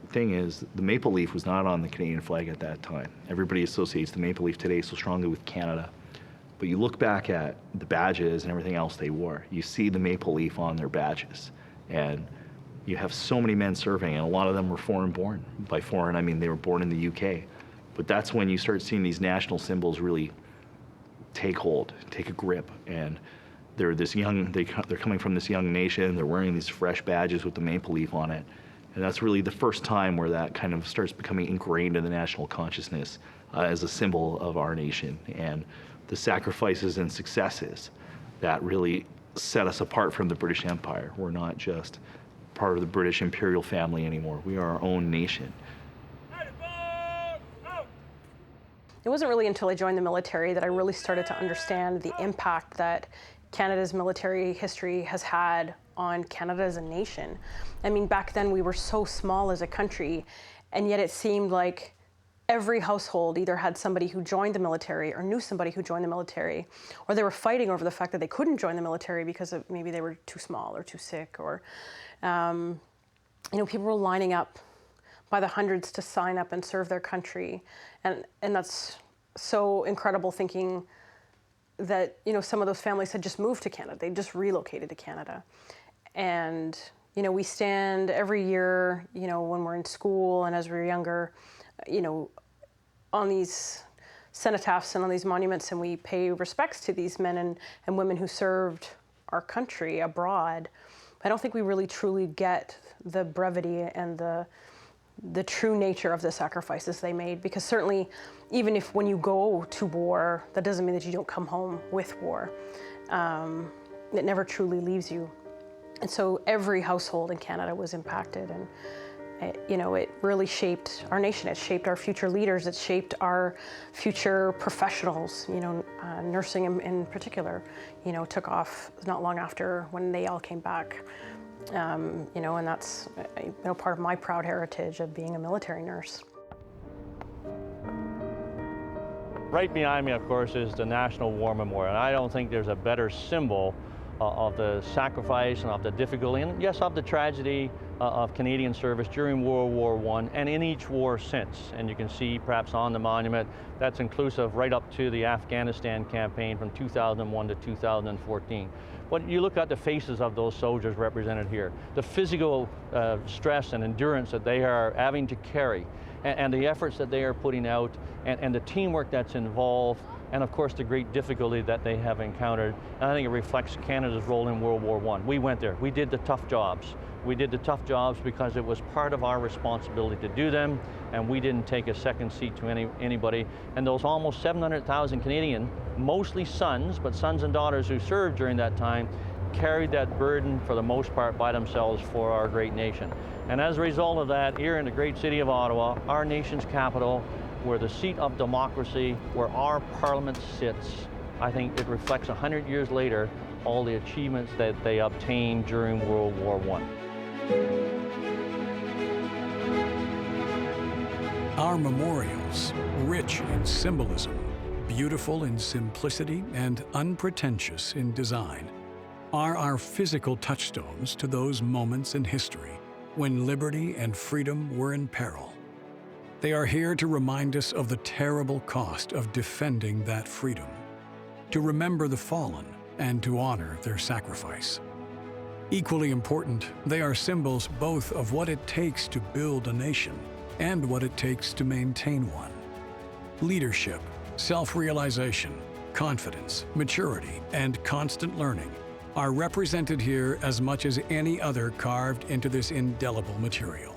the thing is, the maple leaf was not on the Canadian flag at that time. Everybody associates the maple leaf today so strongly with Canada. But you look back at the badges and everything else they wore, you see the maple leaf on their badges. And you have so many men serving, and a lot of them were foreign born. By foreign, I mean they were born in the UK. But that's when you start seeing these national symbols really take hold, take a grip, and they're coming from this young nation. They're wearing these fresh badges with the maple leaf on it, and that's really the first time where that kind of starts becoming ingrained in the national consciousness as a symbol of our nation, and the sacrifices and successes that really set us apart from the British Empire. We're not just part of the British imperial family anymore. We are our own nation. It wasn't really until I joined the military that I really started to understand the impact that Canada's military history has had on Canada as a nation. I mean, back then we were so small as a country, and yet it seemed like every household either had somebody who joined the military or knew somebody who joined the military, or they were fighting over the fact that they couldn't join the military because maybe they were too small or too sick, or people were lining up by the hundreds to sign up and serve their country. And that's so incredible, thinking that, some of those families had just moved to Canada. They just relocated to Canada. And, we stand every year, when we're in school and as we're younger, on these cenotaphs and on these monuments, and we pay respects to these men and women who served our country abroad. I don't think we really truly get the brevity and the true nature of the sacrifices they made, because certainly even if when you go to war, that doesn't mean that you don't come home with war. It never truly leaves you. And so every household in Canada was impacted, and it really shaped our nation. It shaped our future leaders. It shaped our future professionals. Nursing in particular, took off not long after when they all came back. And that's part of my proud heritage of being a military nurse. Right behind me, of course, is the National War Memorial, and I don't think there's a better symbol of the sacrifice and of the difficulty, and yes, of the tragedy of Canadian service during World War I and in each war since. And you can see perhaps on the monument, that's inclusive right up to the Afghanistan campaign from 2001 to 2014. When you look at the faces of those soldiers represented here, the physical stress and endurance that they are having to carry, and the efforts that they are putting out, and the teamwork that's involved, and of course the great difficulty that they have encountered. And I think it reflects Canada's role in World War I. We went there, we did the tough jobs. We did the tough jobs because it was part of our responsibility to do them, and we didn't take a second seat to anybody. And those almost 700,000 Canadian, mostly sons, but sons and daughters who served during that time, carried that burden for the most part by themselves for our great nation. And as a result of that, here in the great city of Ottawa, our nation's capital, where the seat of democracy, where our parliament sits, I think it reflects 100 years later all the achievements that they obtained during World War I. Our memorials, rich in symbolism, beautiful in simplicity, and unpretentious in design, are our physical touchstones to those moments in history when liberty and freedom were in peril. They are here to remind us of the terrible cost of defending that freedom, to remember the fallen and to honor their sacrifice. Equally important, they are symbols both of what it takes to build a nation and what it takes to maintain one. Leadership, self-realization, confidence, maturity, and constant learning are represented here as much as any other carved into this indelible material.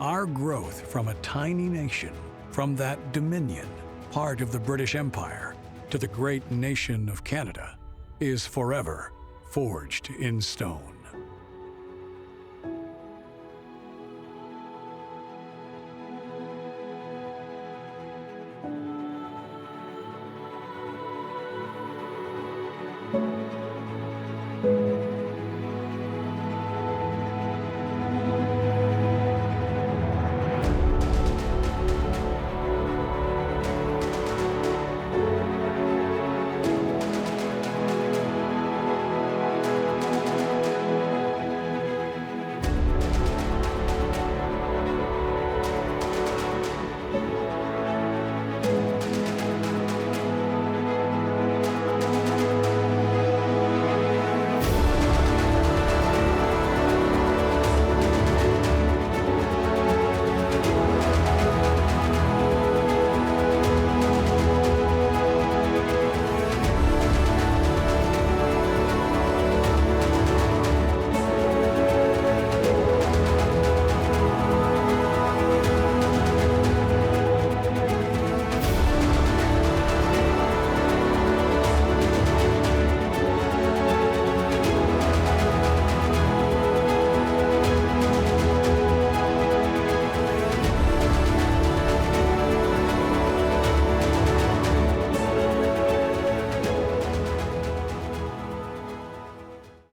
Our growth from a tiny nation, from that dominion, part of the British Empire, to the great nation of Canada, is forever forged in stone.